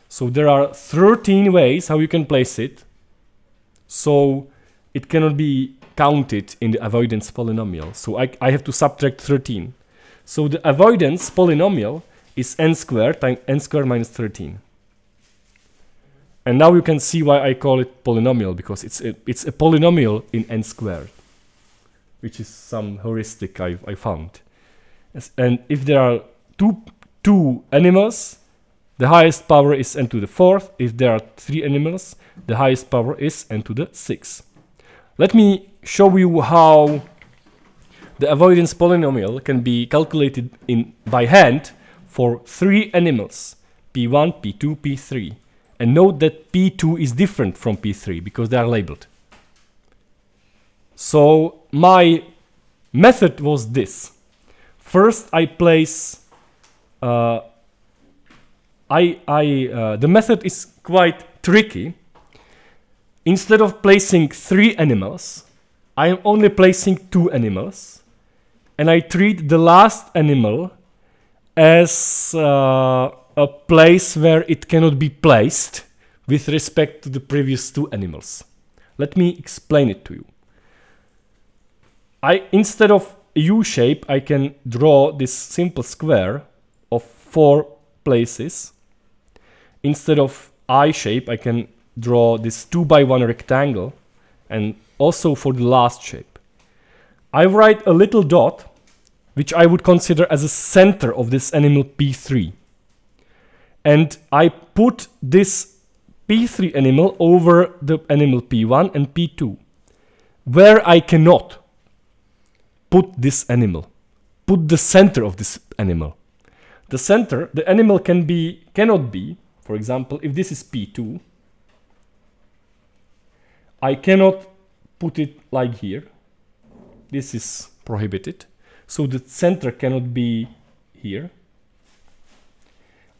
So there are 13 ways how you can place it, so it cannot be counted in the avoidance polynomial. So I have to subtract 13. So the avoidance polynomial is n squared times n squared minus 13. And now you can see why I call it polynomial, because it's a polynomial in n squared, which is some heuristic I found. And if there are two animals, the highest power is n to the 4th. If there are 3 animals, the highest power is n to the 6th. Let me show you how the avoidance polynomial can be calculated by hand for 3 animals, p1, p2, p3. And note that p2 is different from p3 because they are labeled. So my method was this. First, I place. The method is quite tricky. Instead of placing 3 animals, I am only placing 2 animals, and I treat the last animal as a place where it cannot be placed with respect to the previous 2 animals. Let me explain it to you. Instead of U shape, I can draw this simple square of 4 places. Instead of I shape, I can draw this 2 by 1 rectangle, and also for the last shape. I write a little dot, which I would consider as a center of this animal P3. And I put this P3 animal over the animal P1 and P2, where I cannot put this animal, put the center of this animal. The center, the animal cannot be, for example, if this is P2, I cannot put it like here. This is prohibited. So the center cannot be here.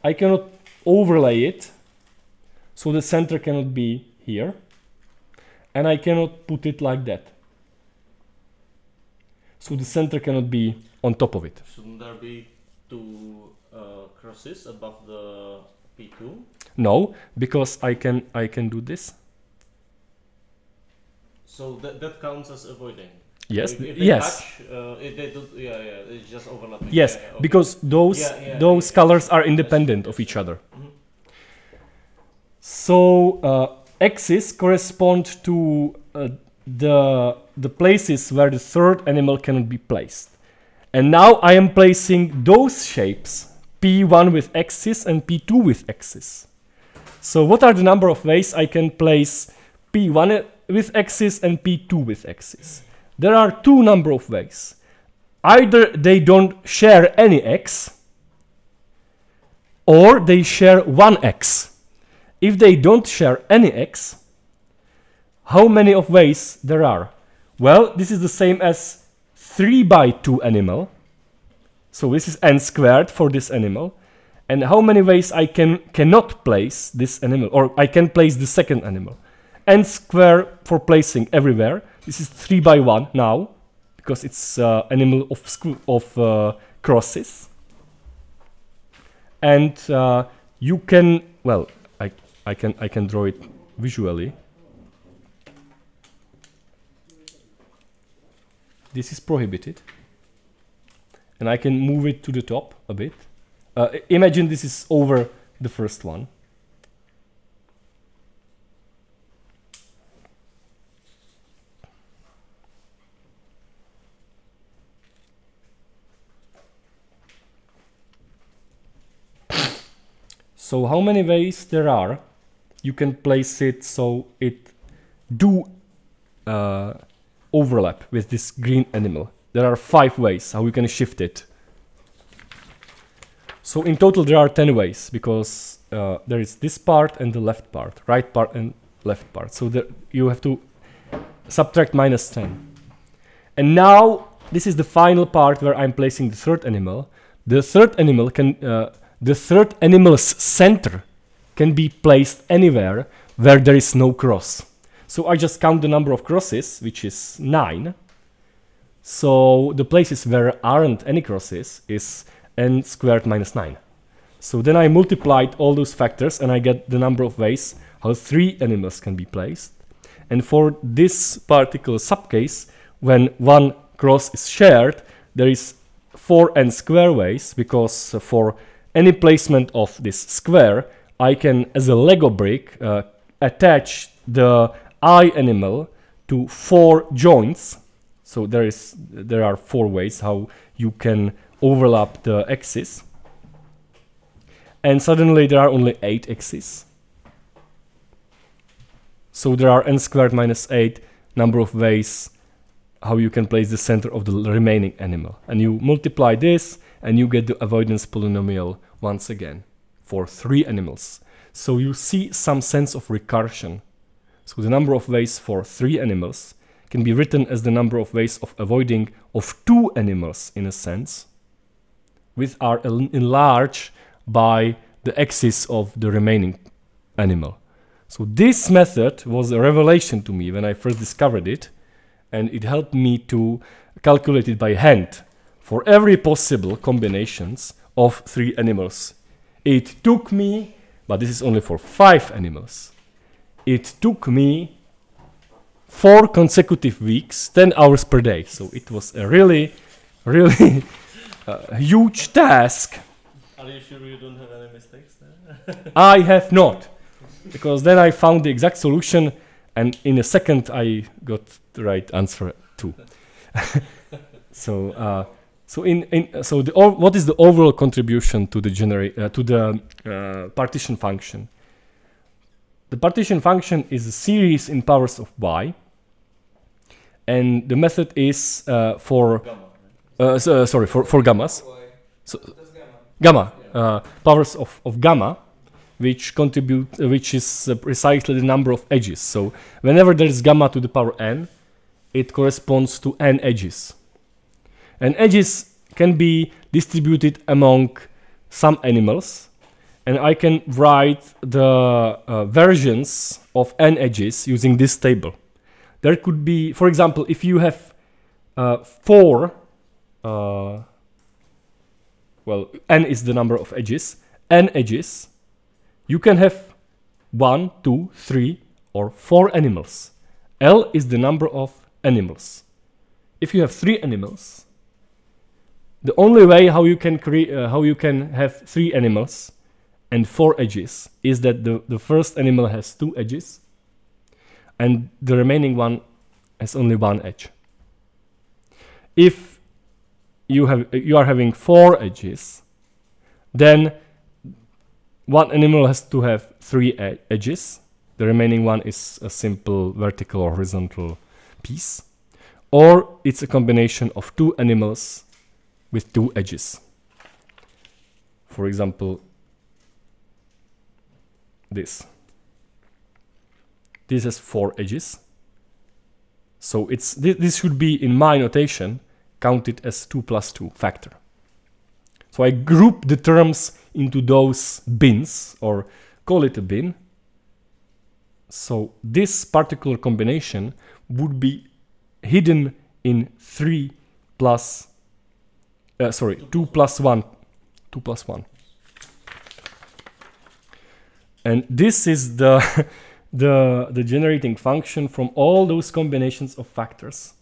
I cannot overlay it. So the center cannot be here. And I cannot put it like that. So the center cannot be on top of it. Shouldn't there be 2 crosses above the P2? No, because I can do this. So that counts as avoiding. Yes, If they yes. touch, it's just overlapping. Yes, okay. because those colors are independent of each other. Mhm. So axes correspond to the places where the third animal cannot be placed. And now I am placing those shapes, P1 with axis and P2 with axis. So what are the number of ways I can place P1 with axis and P2 with axis? There are 2 number of ways. Either they don't share any x, or they share 1 x. If they don't share any x, how many of ways there are? Well, this is the same as 3 by 2 animal. So this is n squared for this animal. And how many ways I cannot place this animal, or I can place the second animal? n square for placing everywhere. This is 3 by 1 now, because it's animal of crosses. And you can, well, I can draw it visually. This is prohibited, and I can move it to the top a bit. Imagine this is over the first one. So how many ways there are? You can place it so it do overlap with this green animal. There are 5 ways how you can shift it. So in total there are 10 ways, because there is this part and the left part, right part and left part. So there you have to subtract -10. And now this is the final part where I'm placing the third animal. The third animal can the third animal's center can be placed anywhere where there is no cross. So I just count the number of crosses, which is 9. So the places where aren't any crosses is n squared minus 9. So then I multiplied all those factors and I get the number of ways how 3 animals can be placed. And for this particular subcase, when one cross is shared, there is 4n square ways, because for any placement of this square, I can, as a Lego brick, attach the eye animal to 4 joints. So there are 4 ways how you can overlap the axis. And suddenly there are only 8 axes. So there are n squared minus 8 number of ways how you can place the center of the remaining animal. And you multiply this and you get the avoidance polynomial once again for 3 animals. So you see some sense of recursion. So the number of ways for 3 animals can be written as the number of ways of avoiding of 2 animals, in a sense, which are enlarged by the axis of the remaining animal. So this method was a revelation to me when I first discovered it, and it helped me to calculate it by hand for every possible combinations of 3 animals. It took me, but this is only for 5 animals, it took me 4 consecutive weeks, 10 hours per day. So it was a really huge task. Are you sure you don't have any mistakes there? I have not, because then I found the exact solution, and in a second I got the right answer too. So what is the overall contribution to the partition function? The partition function is a series in powers of y, and the method is for gammas. So gamma, powers of gamma, which is precisely the number of edges. So whenever there is gamma to the power n, it corresponds to n edges. And edges can be distributed among some animals, and I can write the versions of n edges using this table. There could be, for example, if you have 4, well, n is the number of edges, n edges, you can have 1, 2, 3, or 4 animals. L is the number of animals. If you have 3 animals, the only way how you can have 3 animals and 4 edges is that the first animal has 2 edges and the remaining one has only 1 edge. If you are having 4 edges, then one animal has to have 3 edges. The remaining one is a simple vertical or horizontal piece. Or it's a combination of 2 animals with 2 edges. For example, this has 4 edges. So this should be, in my notation, counted as 2 plus 2 factor. So I group the terms into those bins, or call it a bin. So this particular combination would be hidden in 2 plus 1. And this is the the generating function from all those combinations of factors.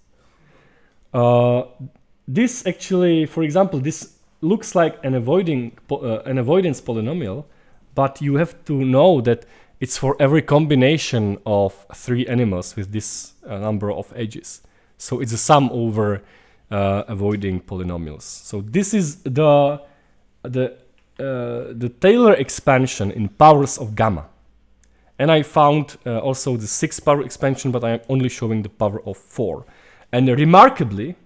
This actually, for example, this looks like an avoidance polynomial, but you have to know that it's for every combination of 3 animals with this number of edges. So it's a sum over avoiding polynomials. So this is the Taylor expansion in powers of gamma. And I found also the 6th power expansion, but I am only showing the power of 4. And remarkably,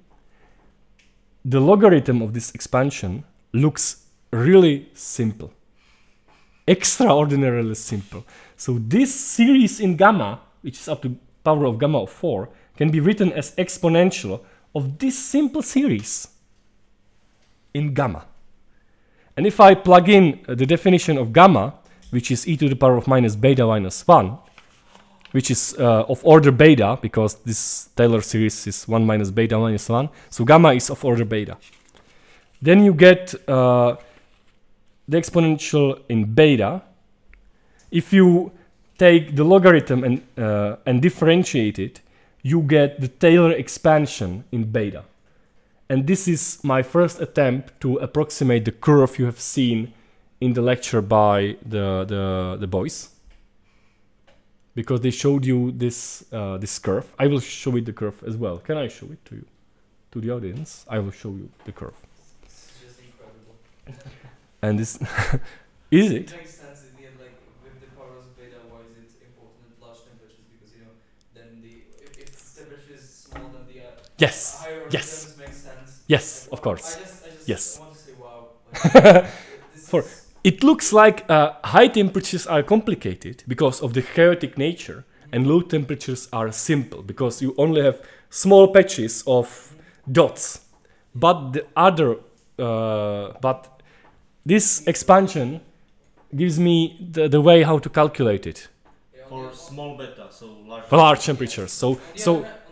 the logarithm of this expansion looks really simple. Extraordinarily simple. So this series in gamma, which is up to power of gamma of 4, can be written as exponential of this simple series in gamma. And if I plug in the definition of gamma, which is e to the power of minus beta minus 1, which is of order beta, because this Taylor series is 1 minus beta minus 1, so gamma is of order beta. Then you get the exponential in beta. If you take the logarithm and differentiate it, you get the Taylor expansion in beta. And this is my first attempt to approximate the curve you have seen in the lecture by the boys, because they showed you this this curve. I will show you the curve as well. Can I show it to you, to the audience? I will show you the curve. It's just incredible. And this is it? It makes sense in the end, like with the powers of beta, why is it important at large temperatures? Because you know, then if the temperature is smaller than the Yes. higher order Yes. terms makes sense. Yes, Like, of course. I just Yes. want to say wow. Like, this For- is- It looks like high temperatures are complicated because of the chaotic nature, and low temperatures are simple because you only have small patches of dots. But the other, but this expansion gives me the way how to calculate it yeah, For small beta, so large. for large temperatures.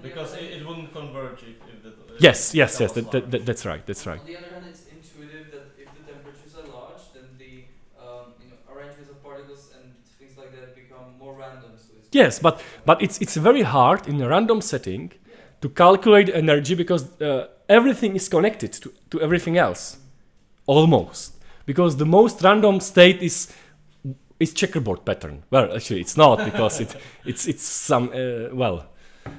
Because it wouldn't converge if the. Yes, beta was large. that's right. That's right. On the other hand, it's intuitive that if the temperatures are large, then the arrangements of particles and things like that become more random. So it's Yes, but it's very hard in a random setting to calculate energy because everything is connected to everything else, almost. Because the most random state is checkerboard pattern. Well, actually, it's not because it's some well.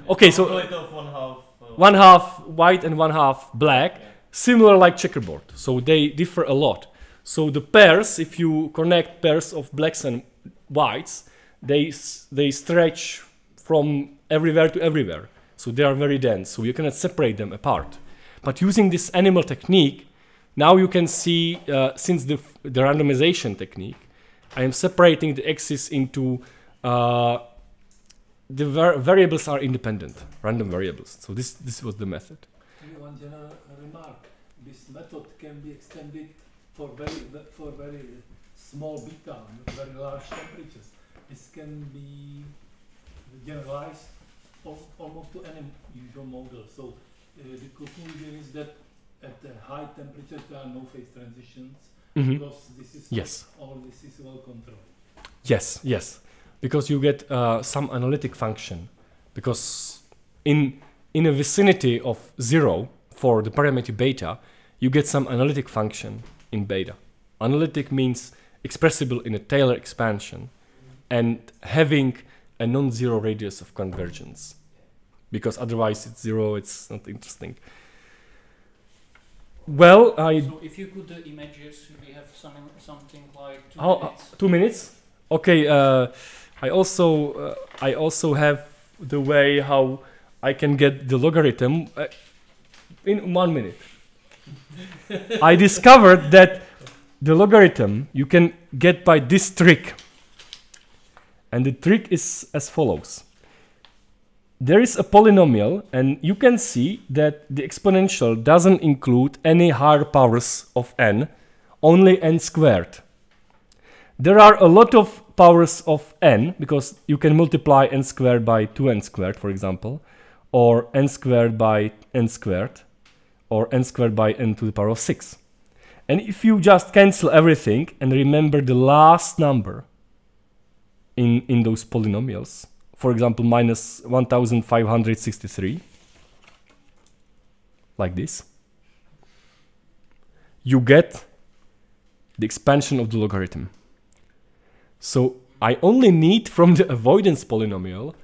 Okay, so Calculate of one half. one half white and one half black, Yeah. similar like checkerboard. So they differ a lot. So the pairs, if you connect pairs of blacks and whites, they stretch from everywhere to everywhere. So they are very dense. So you cannot separate them apart. But using this animal technique, now you can see, since the randomization technique, I am separating the axis into the variables are independent, random variables. So this was the method. Only one general remark. This method can be extended for very small beta, very large temperatures. This can be generalized almost to any usual model. So the conclusion is that at the high temperature there are no phase transitions because this is Yes. all this is well controlled. Yes, because you get some analytic function, because in a vicinity of 0 for the parameter beta, you get some analytic function in beta. Analytic means expressible in a Taylor expansion and having a non-zero radius of convergence, because otherwise it's 0, it's not interesting. Well, So if you put the images, we have something like 2 minutes. 2 minutes. Okay. I also have the way how I can get the logarithm in 1 minute. I discovered that the logarithm you can get by this trick, and the trick is as follows. There is a polynomial, and you can see that the exponential doesn't include any higher powers of n, only n squared. There are a lot of powers of n, because you can multiply n squared by 2n squared, for example, or n squared by n squared, or n squared by n to the power of 6. And if you just cancel everything and remember the last number in those polynomials, for example, minus 1563, like this, you get the expansion of the logarithm. So I only need from the avoidance polynomial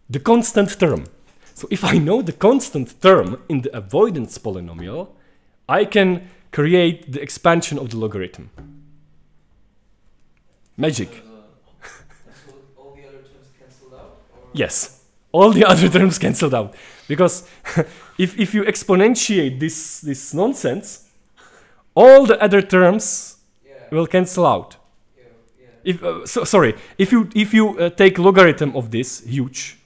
the constant term. So if I know the constant term in the avoidance polynomial, I can create the expansion of the logarithm. Magic. So all the other terms cancelled out? Or Yes, all the other terms cancelled out. Because if you exponentiate this nonsense, all the other terms yeah. will cancel out. Yeah. Yeah. If sorry, if you take logarithm of this huge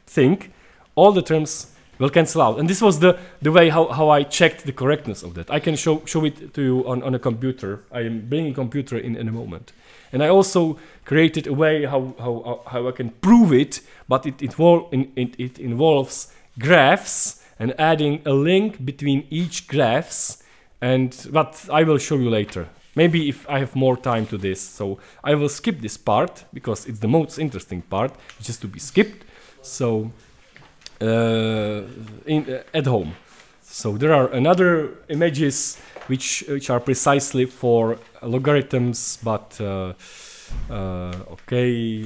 thing, all the terms will cancel out. And this was the way how I checked the correctness of that. I can show it to you on a computer. I am bringing a computer in a moment. And I also created a way how I can prove it, but it involves graphs and adding a link between each graphs. But I will show you later. Maybe if I have more time to this. So I will skip this part because it's the most interesting part, which is to be skipped. So at home. So there are another images which are precisely for logarithms, but okay.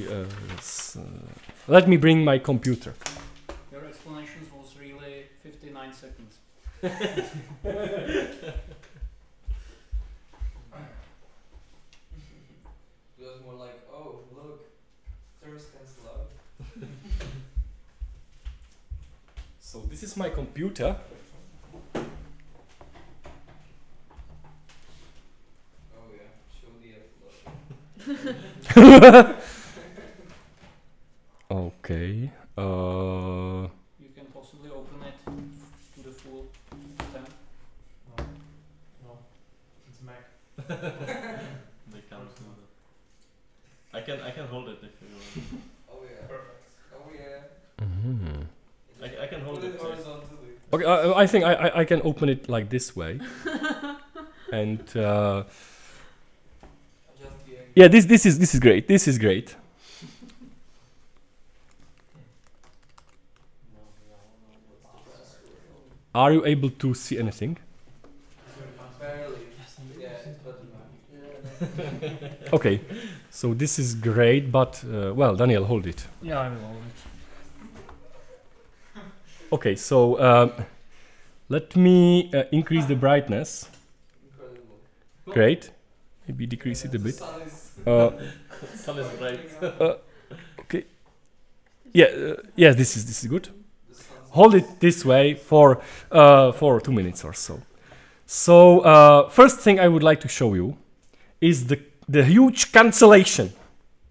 Let me bring my computer. Your explanations was really 59 seconds. It was more like, oh, look, terms cancel out. So this is my computer. Oh yeah, show the upload. Okay. You can possibly open it to the full extent. No, it's Mac. They can't do that. I can hold it if you want. Oh yeah. Perfect. Oh yeah. Mm-hmm. I can hold Put it. it horizontally. Okay, I think I can open it like this way. And Adjust the angle. yeah, this is great. This is great. Are you able to see anything? Barely. Yeah, but Okay, so this is great, but well, Daniel, hold it. Yeah, I will hold it. Okay, so let me increase the brightness. incredible. Great. Maybe decrease it a The bit. sun is Sun is bright. Okay. Yeah. Yes, this is good. the sun's Hold it this way for 2 minutes or so. So first thing I would like to show you is the huge cancellation,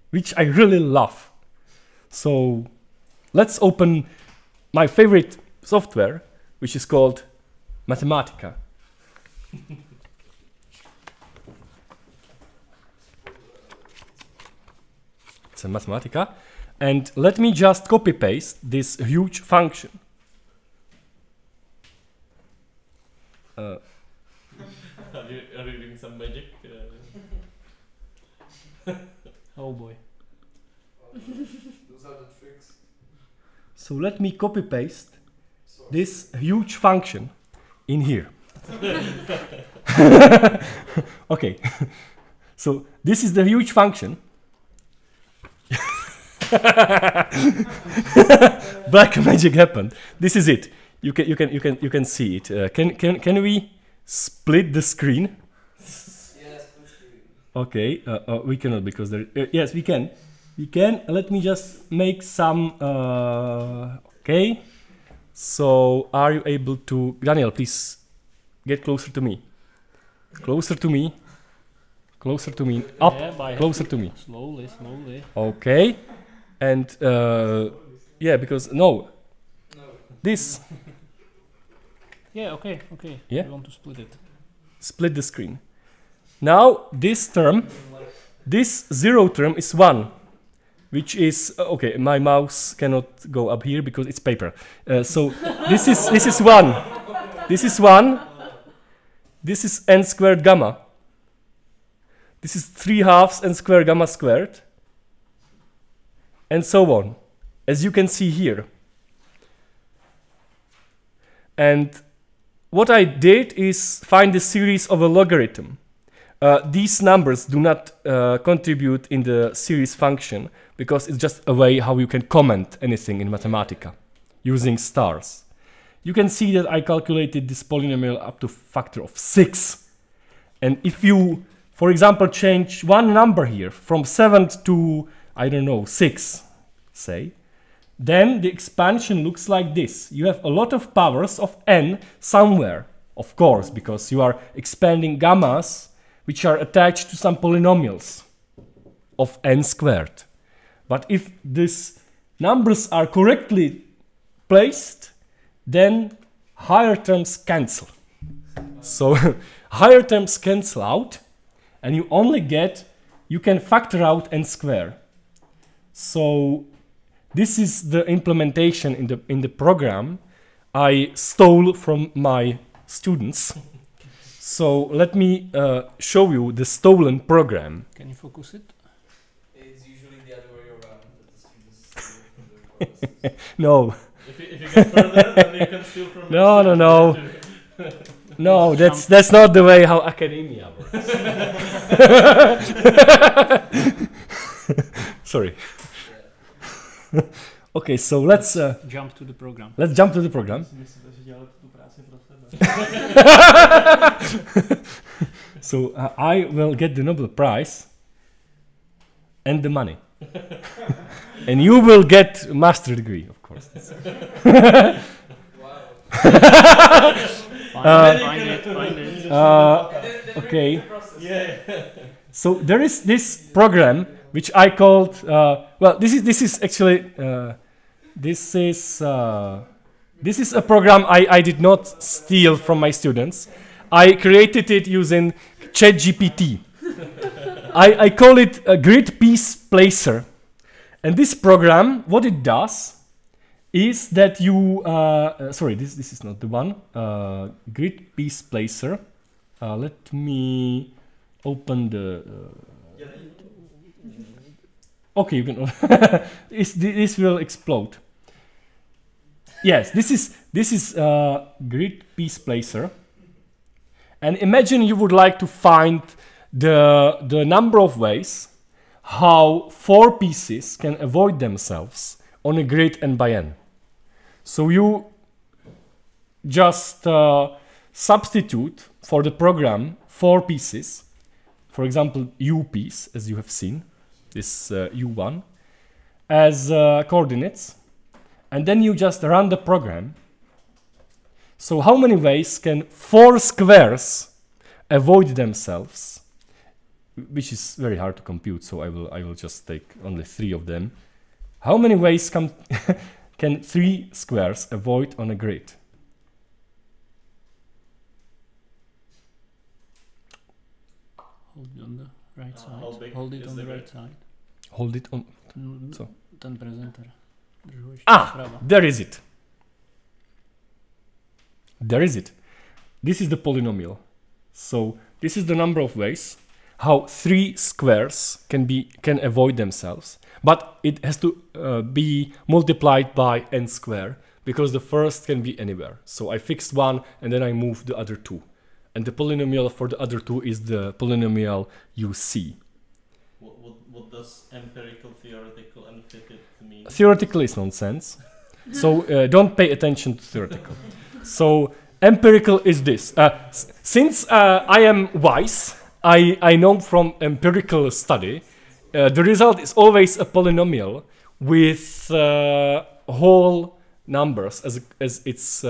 which I really love. So let's open my favorite software, which is called Mathematica. It's a Mathematica. And let me just copy paste this huge function. Are you doing some magic? Oh boy. Those are the tricks. So let me copy paste Source. this huge function in here. Okay. So this is the huge function. Black magic happened. This is it. You can see it. Can we split the screen? Yes, please do. Okay. We cannot because there. Yes, we can. We can. Let me just make some. Okay. So are you able to, Daniel? Please get closer to me. Closer to me. Closer to me. Up. Yeah, but I have Closer to me. Slowly, slowly. Okay. And yeah, because no, No. this Yeah, okay, okay. Yeah? You want to split it. split the screen. Now this term, this zero term is 1, which is okay. My mouse cannot go up here because it's paper. So this is 1. This is 1. This is n squared gamma. This is 3/2 n squared gamma squared, and so on, as you can see here. And what I did is find a series of a logarithm. These numbers do not contribute in the series function because it's just a way how you can comment anything in Mathematica using stars. You can see that I calculated this polynomial up to factor of 6. And if you, for example, change one number here from 7 to, I don't know, 6, say, then the expansion looks like this. You have a lot of powers of n somewhere, of course, because you are expanding gammas which are attached to some polynomials of n squared. But if these numbers are correctly placed, then higher terms cancel. So higher terms cancel out, and you only get, you can factor out n squared. So this is the implementation in the program I stole from my students. So let me show you the stolen program. Can you focus it? It's usually the other way around, that the students steal from the courses. No. If you get further, then you can steal from No, no, no. No, that's not the way how academia works. Sorry. Okay, so let's jump to the program. Let's jump to the program. So I will get the Nobel Prize and the money, and you will get a master degree, of course. Wow. Find it. Okay. Yeah. So there is this program which I called. Well, this is actually this is a program I did not steal from my students. I created it using ChatGPT. I call it a grid piece placer, and this program, what it does is that you sorry, this is not the one. Grid piece placer. Let me open the. Okay, you can. This will explode. Yes, this is grid piece placer, and imagine you would like to find the number of ways how 4 pieces can avoid themselves on a grid n by n. So you just substitute for the program 4 pieces, for example u piece, as you have seen, this u1, as coordinates, and then you just run the program. So how many ways can 4 squares avoid themselves, which is very hard to compute, so I will just take only 3 of them. How many ways can 3 squares avoid on a grid? Hold it on the right side. how big Hold it is on the the right grid? side. Hold it on. Co? Ten prezenter. There is it. There is it. This is the polynomial. So this is the number of ways how 3 squares can avoid themselves, but it has to be multiplied by n squared because the first can be anywhere. So I fixed one and then I moved the other 2, and the polynomial for the other 2 is the polynomial you see. What does empirical, theoretical, and fitted mean? Theoretical is nonsense. So don't pay attention to theoretical. So empirical is this. Since I am wise, I know from empirical study, the result is always a polynomial with whole numbers as its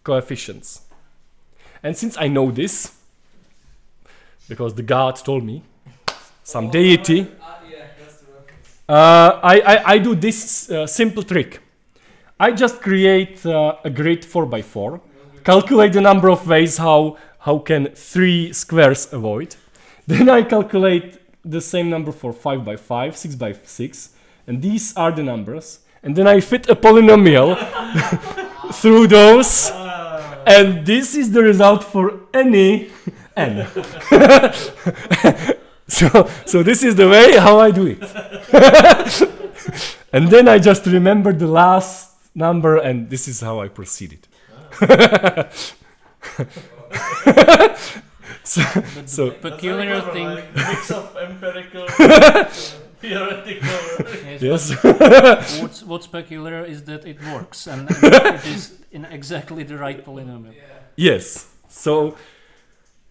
coefficients. And since I know this, because the God told me, some deity, Yeah, that's the reference. I do this simple trick. I just create a grid 4x4, calculate the number of ways how can 3 squares avoid. Then I calculate the same number for 5 by 5, 6 by 6, and these are the numbers, and then I fit a polynomial through those, and this is the result for any n. So this is the way how I do it. And then I just remember the last number, and this is how I proceeded. So Peculiar thing. Like mix of empirical, theoretical. Yes. What's peculiar is that it works, and it is in exactly the right polynomial. Yeah. yes. So,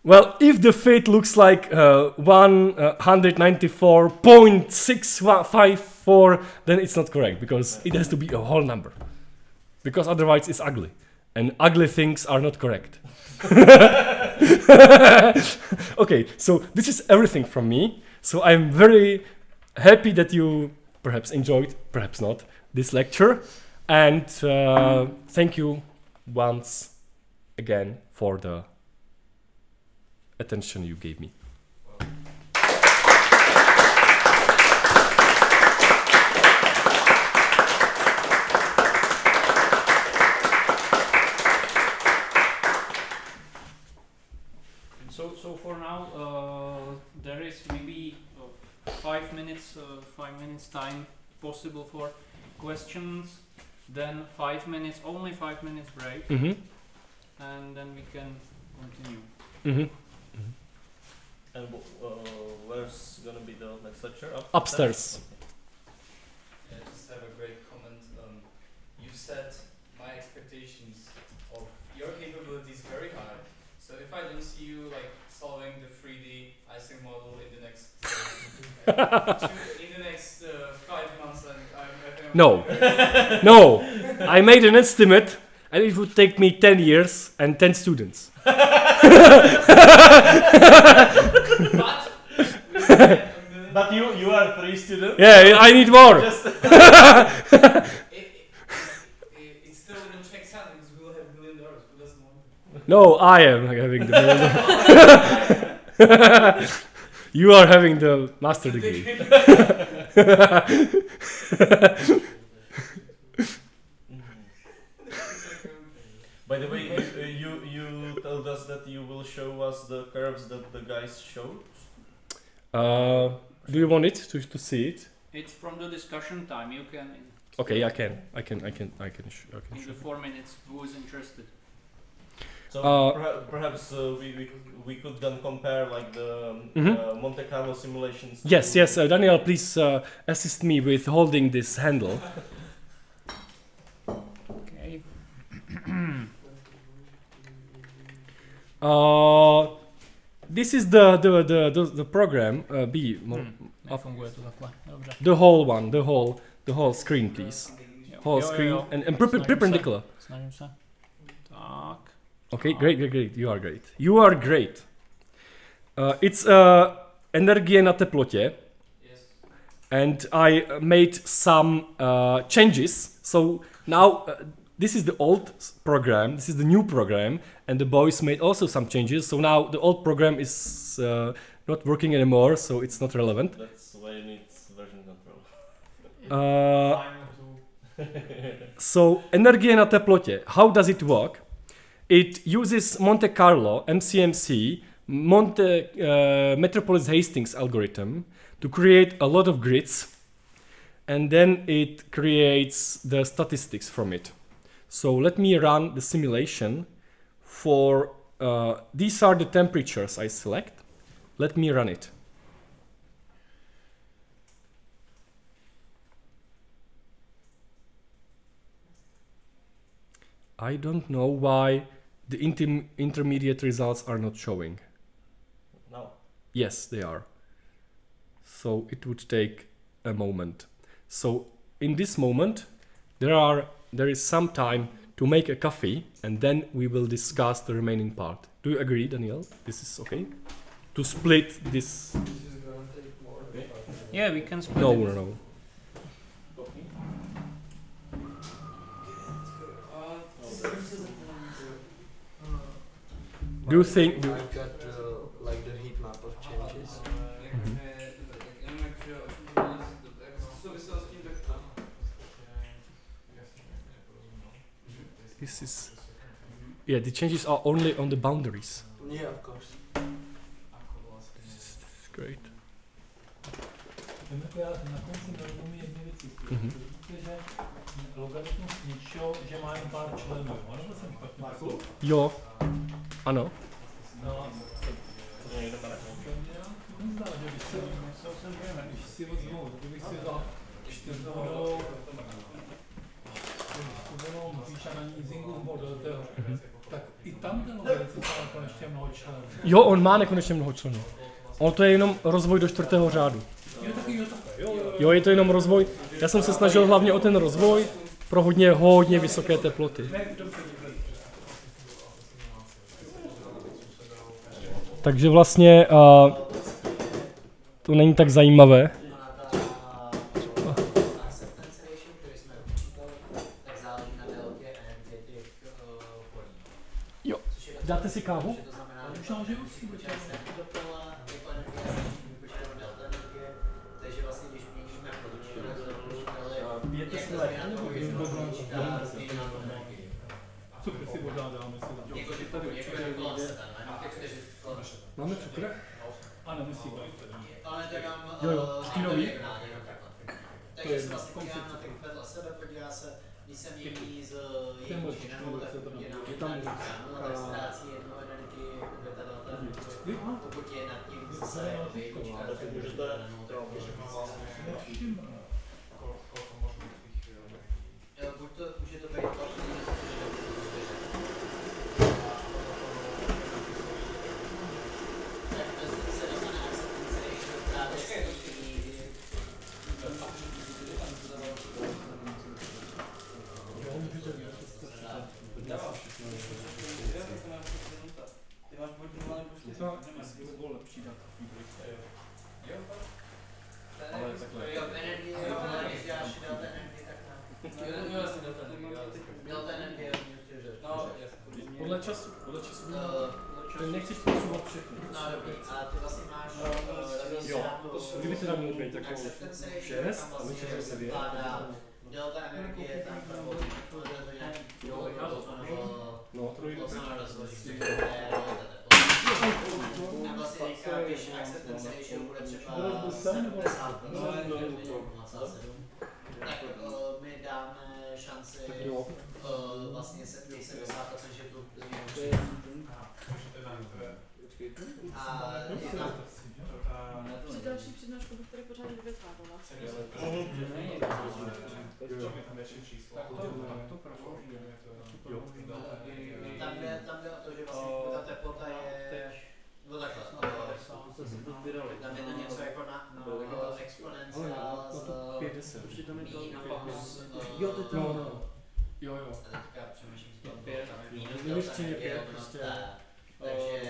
well, if the fit looks like 194.654, then it's not correct, because it has to be a whole number, because otherwise it's ugly, and ugly things are not correct. Okay, so this is everything from me. So I'm very happy that you perhaps enjoyed, perhaps not, this lecture, and thank you once again for the attention you gave me. So for now, there is maybe 5 minutes time possible for questions. Then 5 minutes, only 5 minutes break, Mm-hmm. and then we can continue. Mm-hmm. And where's gonna be the next lecture? Upstairs. I just have a great comment. You set my expectations of your capabilities very high. So if I don't see you like solving the 3D Ising model in the next 5 months, then I'm No. No, I made an estimate, and it would take me 10 years and 10 students. But you are 3 students. Yeah, I need more. Just It's still in Czech sound because we'll have $1 billion. Who doesn't want it? No, I am having the You are having the master degree. By the way, you told us that you will show us the curves that the guys showed. Do you want it to see it? It's from the discussion time. You can. Okay, I can In the 4 minutes, who is interested? So perhaps we could then compare like the Monte Carlo simulations. Yes, yes. Daniel, please assist me with holding this handle. Okay. This is the program. Nefunguje to takhle. Dobře. The whole one, the whole screen, please. Whole screen and perpendicular. Snažím se. Tak. Okay, great. You are great. You are great. It's energie na teplotě. Yes. And I made some changes. So now this is the old program, this is the new program, and the boys made also some changes. So now the old program is not working anymore, so it's not relevant. That's why it needs version control. So energie na teplotě, how does it work? It uses Monte Carlo, MCMC, Metropolis Hastings algorithm to create a lot of grids, and then it creates the statistics from it. So let me run the simulation for, these are the temperatures I select. Let me run it. I don't know why the intermediate results are not showing. No. Yes, they are. So it would take a moment. So in this moment, there is some time to make a coffee, and then we will discuss the remaining part. Do you agree, Daniel? This is okay? To split this? This is gonna take more than 5 minutes. Yeah, we can split No, it. no. Do you think? I've got like the heat map of changes. this is. Yeah, the changes are only on the boundaries. Yeah, of course. This is great. Já na konci nerozumím jedné věci. Mhm. Víte, že logaritmus něčeho, že má jen pár členů, ano, to jsem špatně myslel. Jo, ano. No, nezdá, že bych si vezmu, kdybych si vzal čtyřbodovou píša na Isingu model toho, tak i tam ten logaritmus má konečně mnoho členů. Jo, on má nekonečně mnoho členů. On to je jenom rozvoj do 4. řádu. Jo, je to jenom rozvoj. Já jsem se snažil hlavně o ten rozvoj pro hodně vysoké teploty. Takže vlastně to není tak zajímavé. Jo, dáte si kávu? Pijete si léky? Cukr si možná dáme si dám. Máme cukr? A nemusí být. Jo, štínový? Takže se vlastně podívám na ten vedle sebe, podívá se, když se mění z jedné činnou, tak je tam tak ztrácí jednu energii, beta delta. Pokud je nad tím zase většička, tak můžete buď to může to být Podle času. Nechceš posouvat všechno. No dobrý, a ty vlastně máš Jo, kdyby teda měl být jako 6, a my 6 9. delta energie tam No, to jde. A vlastně teďka, když acceptance ratio bude třeba 70,7, tak my dáme šanci vlastně 70%, že tu změnu a Při další přednášku bych tady pořád vytvářela. Tam jde o to, že vlastně ta teplota je no takhle, tam je to něco jako na exponenciál z minus Jo. a teďka přemýšlím si to Minus delta 5 energie prostě. takže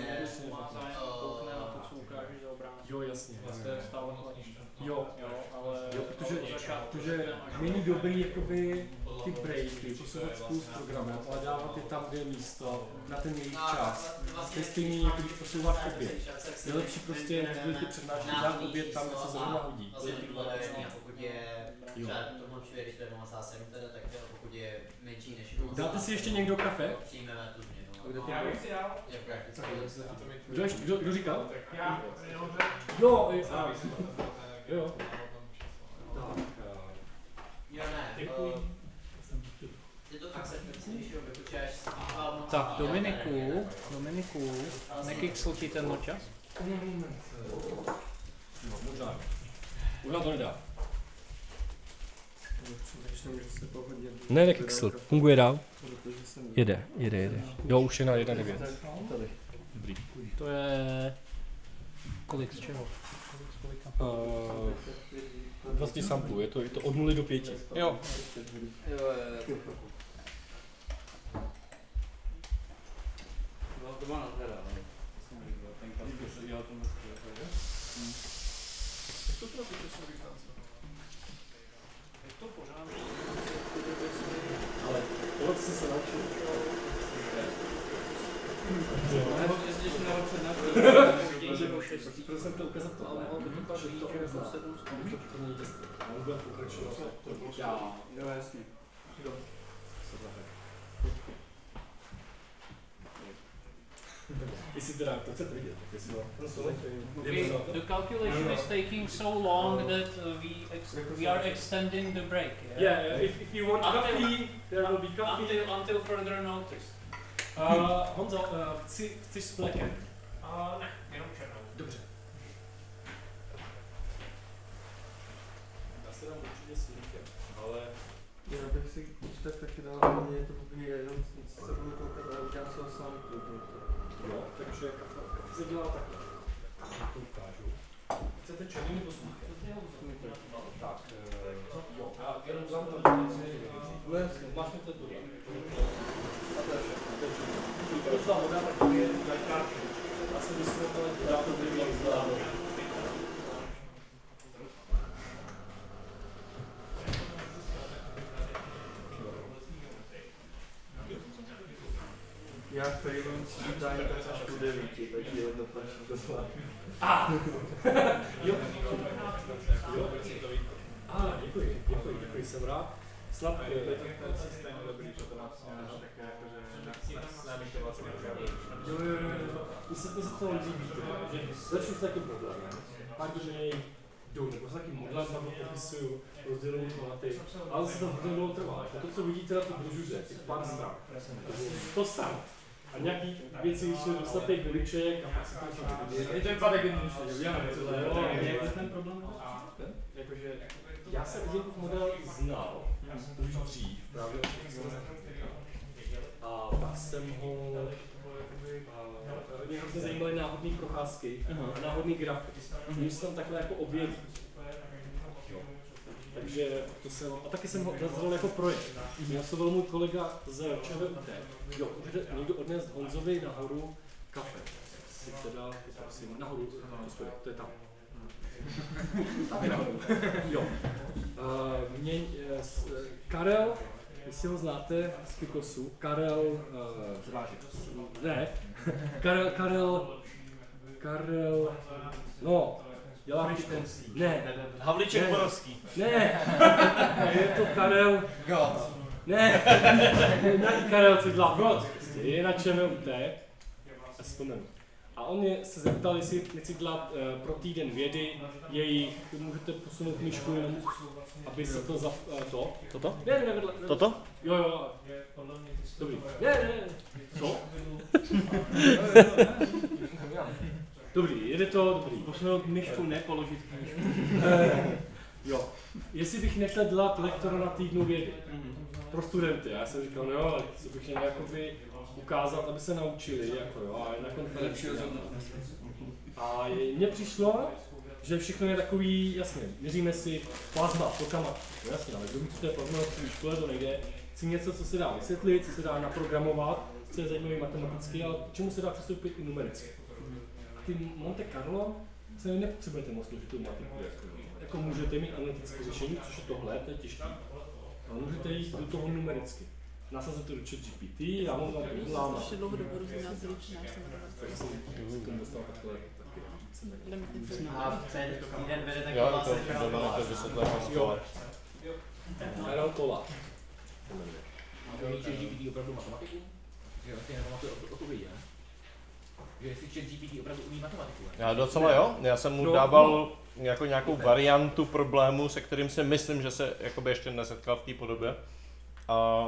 koukne na to, co ukážeš za obrázek. Jo, jasně. To je stále hladší. Jo, ale protože není dobrý jakoby ty breaky, posouvat spolu s programem, ale dávat je tam, kde je místo, na ten jejich čas. To je stejný, jako když posouváš oběd. Je lepší prostě, než byly ty přednášky, dát oběd tam, kde se zrovna hodí. Pokud je třeba tomu přijde, když to je 0,7 teda, tak pokud je menší než 0,7. Dáte si ještě někdo kafe? Přijmeme tu změnu. Já bych si dal. Je prakticky. Kdo říkal? Já. Jo. Jo, ne. Ty to acceptance ratio vypočítáš s býval moc. Tak, Dominiku, nekixl ti ten čas? No, možná. Možná to nedá. Ne, nekixl. Funguje dál? Jede. Jo, už je na 1,9. Dobrý. To je... Kolik z čeho? Vlastně samplů, je to od 0 do 5. Jo. Ale tohle jsi se naučil. Proto jsem to ukázat to, ale on by to pak říct, že to 7 první testy. Ale budeme pokračovat. Jo, jasně. Jestli teda to chcete vidět, tak jestli The calculation is taking so long that we are extending the break. Yeah, if you want coffee, there will be coffee. Until further notice. Honzo, chceš s plekem? Ne, jenom černou. Dobře. Já se dám určitě s líkem, ale... Já bych si tak taky dal, ale mě to blbý, jenom se budu koukat a udělám se ho sám klidně. Jo, takže kafe se dělá takhle. To ukážu. Chcete černý nebo smutný? Tak, jo. A jenom vám to máš mi to tu. A to je všechno. To je ta voda, tak je kartu. Já jsem vysvětlil, že dá to být vzdále. Já failuji sčítání tak až po 9, takže jednoznačně to zvládnu. Jo. Děkuji, jsem rád. Snad ten systém dobrý, že to vlastně také jakože námi to vlastně Jo. Mně se to líbí, že začnu s takým problémem. Pak do něj jdu, nebo s takým modelem, tam ho popisuju, rozděluju to na ty, ale se to hrozně dlouho trvá. To, co vidíte na tu brožuře, těch pár stran, to sám. A nějaký věci, když je dostatek veliček a pak se to samozřejmě. Je to jen tak jednoduše, já nevím, co to je. Jak je ten problém? Jakože já jsem Isingův model znal, už dřív, právě a pak jsem ho, mě hrozně zajímaly náhodné procházky a náhodné grafy. Mě se tam takhle jako objeví. Takže to jsem, a taky jsem ho nazval jako projekt. Mě oslovil můj kolega z ČVUT. Jo, můžete někdo odnést Honzovi nahoru kafe. Si teda, prosím, nahoru, to je tam. Tam je nahoru. Jo. Karel, jestli ho znáte z FIHSu, Karel, ne, Karel, no, dělá ne, Havlíček Borovský. Ne, je to Karel, God. ne, Karel, co dělá God, je na ČVUT, a vzpomenu. A on se zeptal, jestli nechci dělat pro týden vědy, můžete posunout myšku jenom, aby se to Toto? Ne, vedle. Toto? Jo. Dobrý. Ne. Co? Dobrý, jede to, dobrý. Posunout myšku, ne položit knížku. Jo. Jestli bych nechtěl dělat lektora na týdnu vědy pro studenty, já jsem říkal, no jo, ale co bych měl jakoby ukázat, aby se naučili, jako jo, a na konferenci. A mně přišlo, že všechno je takový, jasně, měříme si plazma, tokama, jasně, ale kdo ví, co to je plazma v škole, to nejde. Chci něco, co se dá vysvětlit, co se dá naprogramovat, co je zajímavý matematicky, ale k čemu se dá přistoupit i numericky. A ty Monte Carlo se nepotřebujete moc složitou matiku, jako můžete mít analytické řešení, což je tohle, to je těžké. Ale můžete jít do toho numericky. Nasazit to do ChatGPT, já mám tam udělám. Ještě dlouhodobu rozuměla celý činách jsem Tak jsem k tomu dostal takhle taky. A ten týden vede taky Jo, vlastně to vysvětlíme skvěle. Virial kola. A umí ChatGPT opravdu matematiku? Že vlastně nepamatuje odpovědi, ne? Že jestli ChatGPT opravdu umí matematiku, ne? Já docela jo, já jsem mu dával jako nějakou variantu problému, se kterým si myslím, že se jakoby ještě nesetkal v té podobě. A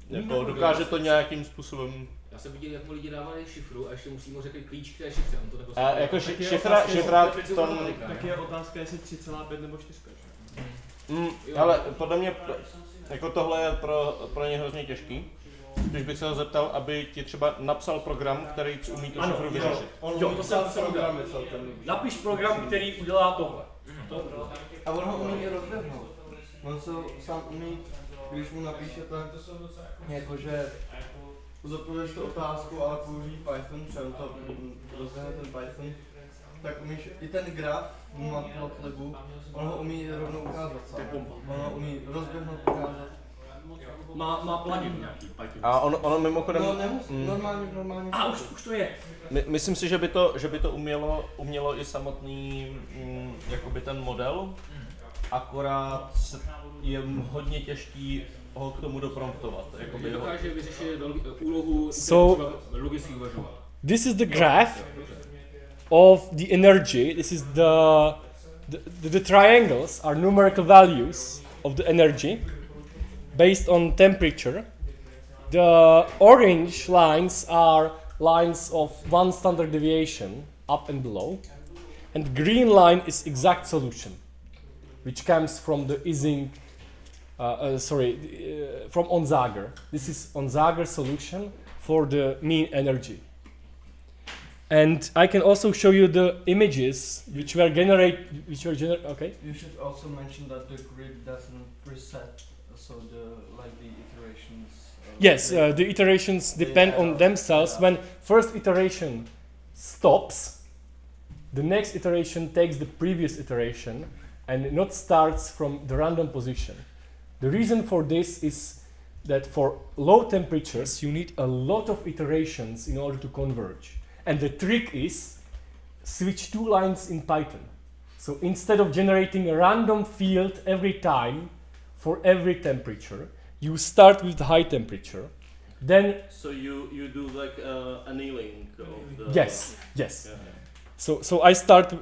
jako dokáže to nějakým způsobem. Já jsem viděl, jak mu lidi dávají šifru a ještě musí mu řekl klíč k té šifře, on to neposlal. A jako šifra to... Tak je otázka, jestli 3,5 nebo 4. Ale podle mě jako tohle je pro ně hrozně těžký. Když bych se ho zeptal, aby ti třeba napsal program, který umí tu šifru vyřešit. Jo, to jsem program. Napiš program, který udělá tohle. A on ho umí i rozběhnout. On se sám umí, když mu napíšete, jakože zodpověděš tu otázku, ale použij Python, třeba to rozběhne ten Python, tak umíš i ten graf v Matlabu, on ho umí rovnou ukázat sám. On ho umí rozběhnout, ukázat. Má plugin nějaký Python. A ono mimochodem... No, nemusí, normálně. A už to je. Myslím si, že by to umělo i samotný jakoby ten model, akorát je hodně těžký ho k tomu dopromptovat. Dokáže vyřešit úlohu logicky uvažovat. This is the graph of the energy. This is the triangles are numerical values of the energy based on temperature. The orange lines are lines of 1 standard deviation up and below, and the green line is exact solution, which comes from the Ising, from Onsager. This is Onsager solution for the mean energy. And I can also show you the images which were okay. You should also mention that the grid doesn't preset, so the iterations. Yes, the iterations depend on themselves. Yeah. When first iteration stops, the next iteration takes the previous iteration and not starts from the random position. The reason for this is that for low temperatures you need a lot of iterations in order to converge. And the trick is switch 2 lines in Python. So instead of generating a random field every time for every temperature, you start with the high temperature. Then So you do like annealing of the. yes. Yeah. So I start.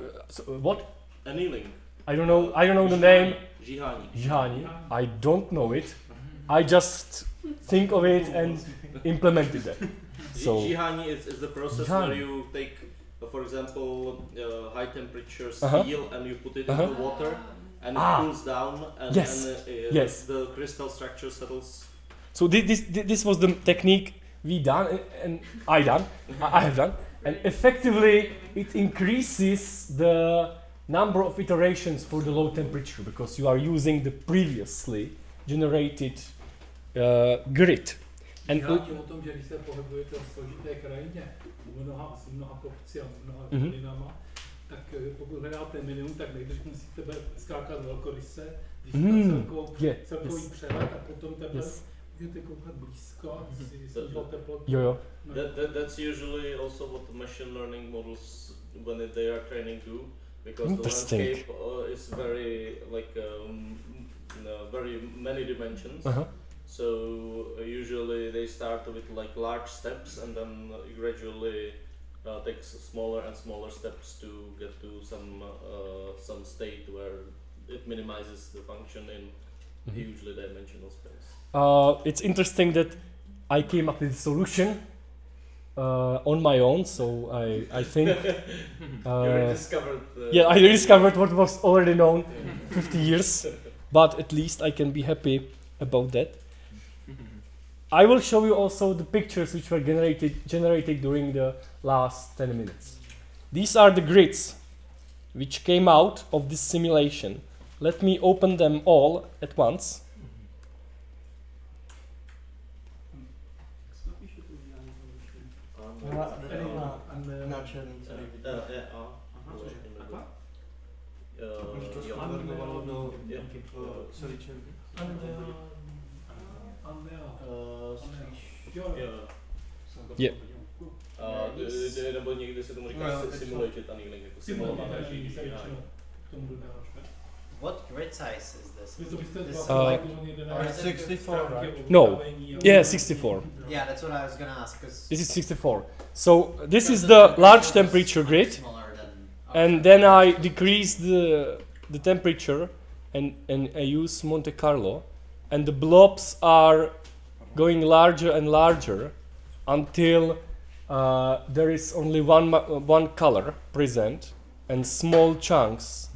What? Annealing. I don't know the name. Jihani. Jihani. I don't know it. I just think of it and implemented it. So Jihani is the process Jihani. where you take, for example, high temperature Uh-huh. steel and you put it Uh-huh. into water and it Ah. cools down and, Yes. Yes. the crystal structure settles. So this was the technique we done and I have done, and effectively it increases the number of iterations for the low temperature because you are using the previously generated grid. And Já ti o tom, že když se pohybujete v složité krajině, s mnoha kopci a mnoha dolinama, tak pokud hledáte minimum, tak nejdřív musíte skákat velkoryse, když máte celkový přehled a potom teprve můžete koukat blízko a si snížit teplotu. Jo. That's usually also what the machine learning models, when they are training, do, because the Interesting. landscape is very very many dimensions. Uh-huh. So usually they start with like large steps and then gradually takes smaller and smaller steps to get to some state where it minimizes the function in hugely dimensional space. It's interesting that I came up with a solution on my own, so I think You discovered. I rediscovered what was already known 50 years, but at least I can be happy about that. I will show you also the pictures which were generated during the last 10 minutes. These are the grids which came out of this simulation. Let me open them all at once. Yeah. Nebo někdy se tomu říká simulated annealing, jako simulované živý. What grid size is this? It's 64, right? No. Yeah, 64. Yeah, that's what I was gonna ask. Cause This is 64. So this is the large temperature grid, smaller than and then I decrease the temperature and I use Monte Carlo, and the blobs are going larger and larger until there is only one color present and small chunks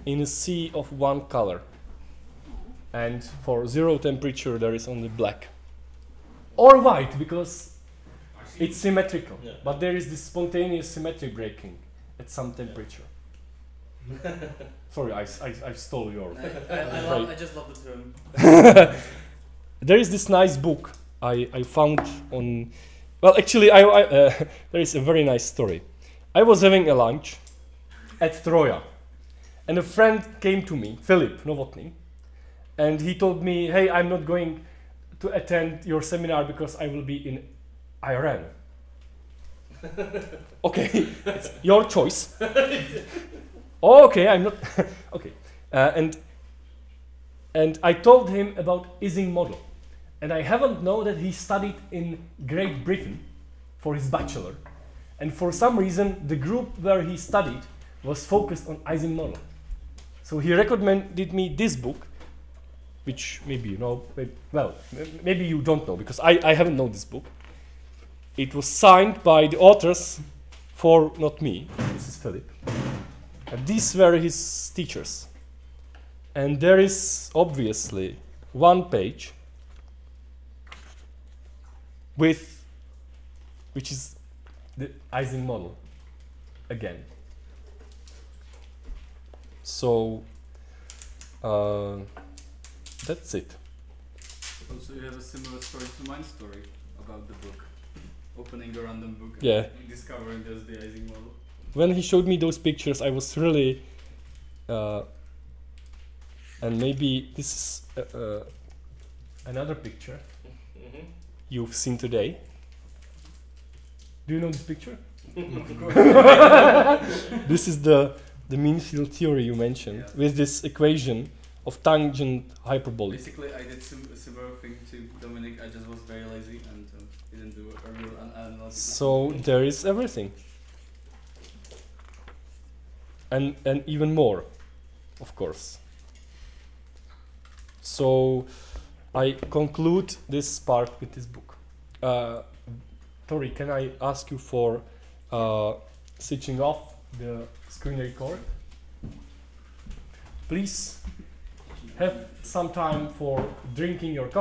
in a sea of one color. And for 0 temperature there is only black or white because it's symmetrical. Yeah. But there is this spontaneous symmetric breaking at some temperature. Sorry, I stole your. I just love the term. There is this nice book I found on. Well, actually, there is a very nice story. I was having a lunch at Troja, and a friend came to me, Filip Novotny, and he told me, "Hey, I'm not going to attend your seminar because I will be in Iran." Okay, it's your choice. Okay, I'm not. Okay, and I told him about Ising model, and I haven't known that he studied in Great Britain for his bachelor, And for some reason, the group where he studied was focused on Ising model. So he recommended me this book, which maybe you know, maybe you don't know, because I haven't known this book. It was signed by the authors for not me. This is Philip. And these were his teachers. And there is obviously one page which is the Ising model again. So that's it. Also, you have a similar story to my story about the book. Opening a random book Yeah. and discovering just the Ising model. When he showed me those pictures, I was really, and maybe this is another picture you've seen today. Do you know this picture? Of course. This is the mean field theory you mentioned, with this equation of tangent hyperbolic. Basically, I did a similar thing to Dominic. I just was very lazy and didn't do a real analytic. So there is everything, and even more, of course. So I conclude this part with this book. Tori, can I ask you for switching off the screen record? Please have some time for drinking your coffee.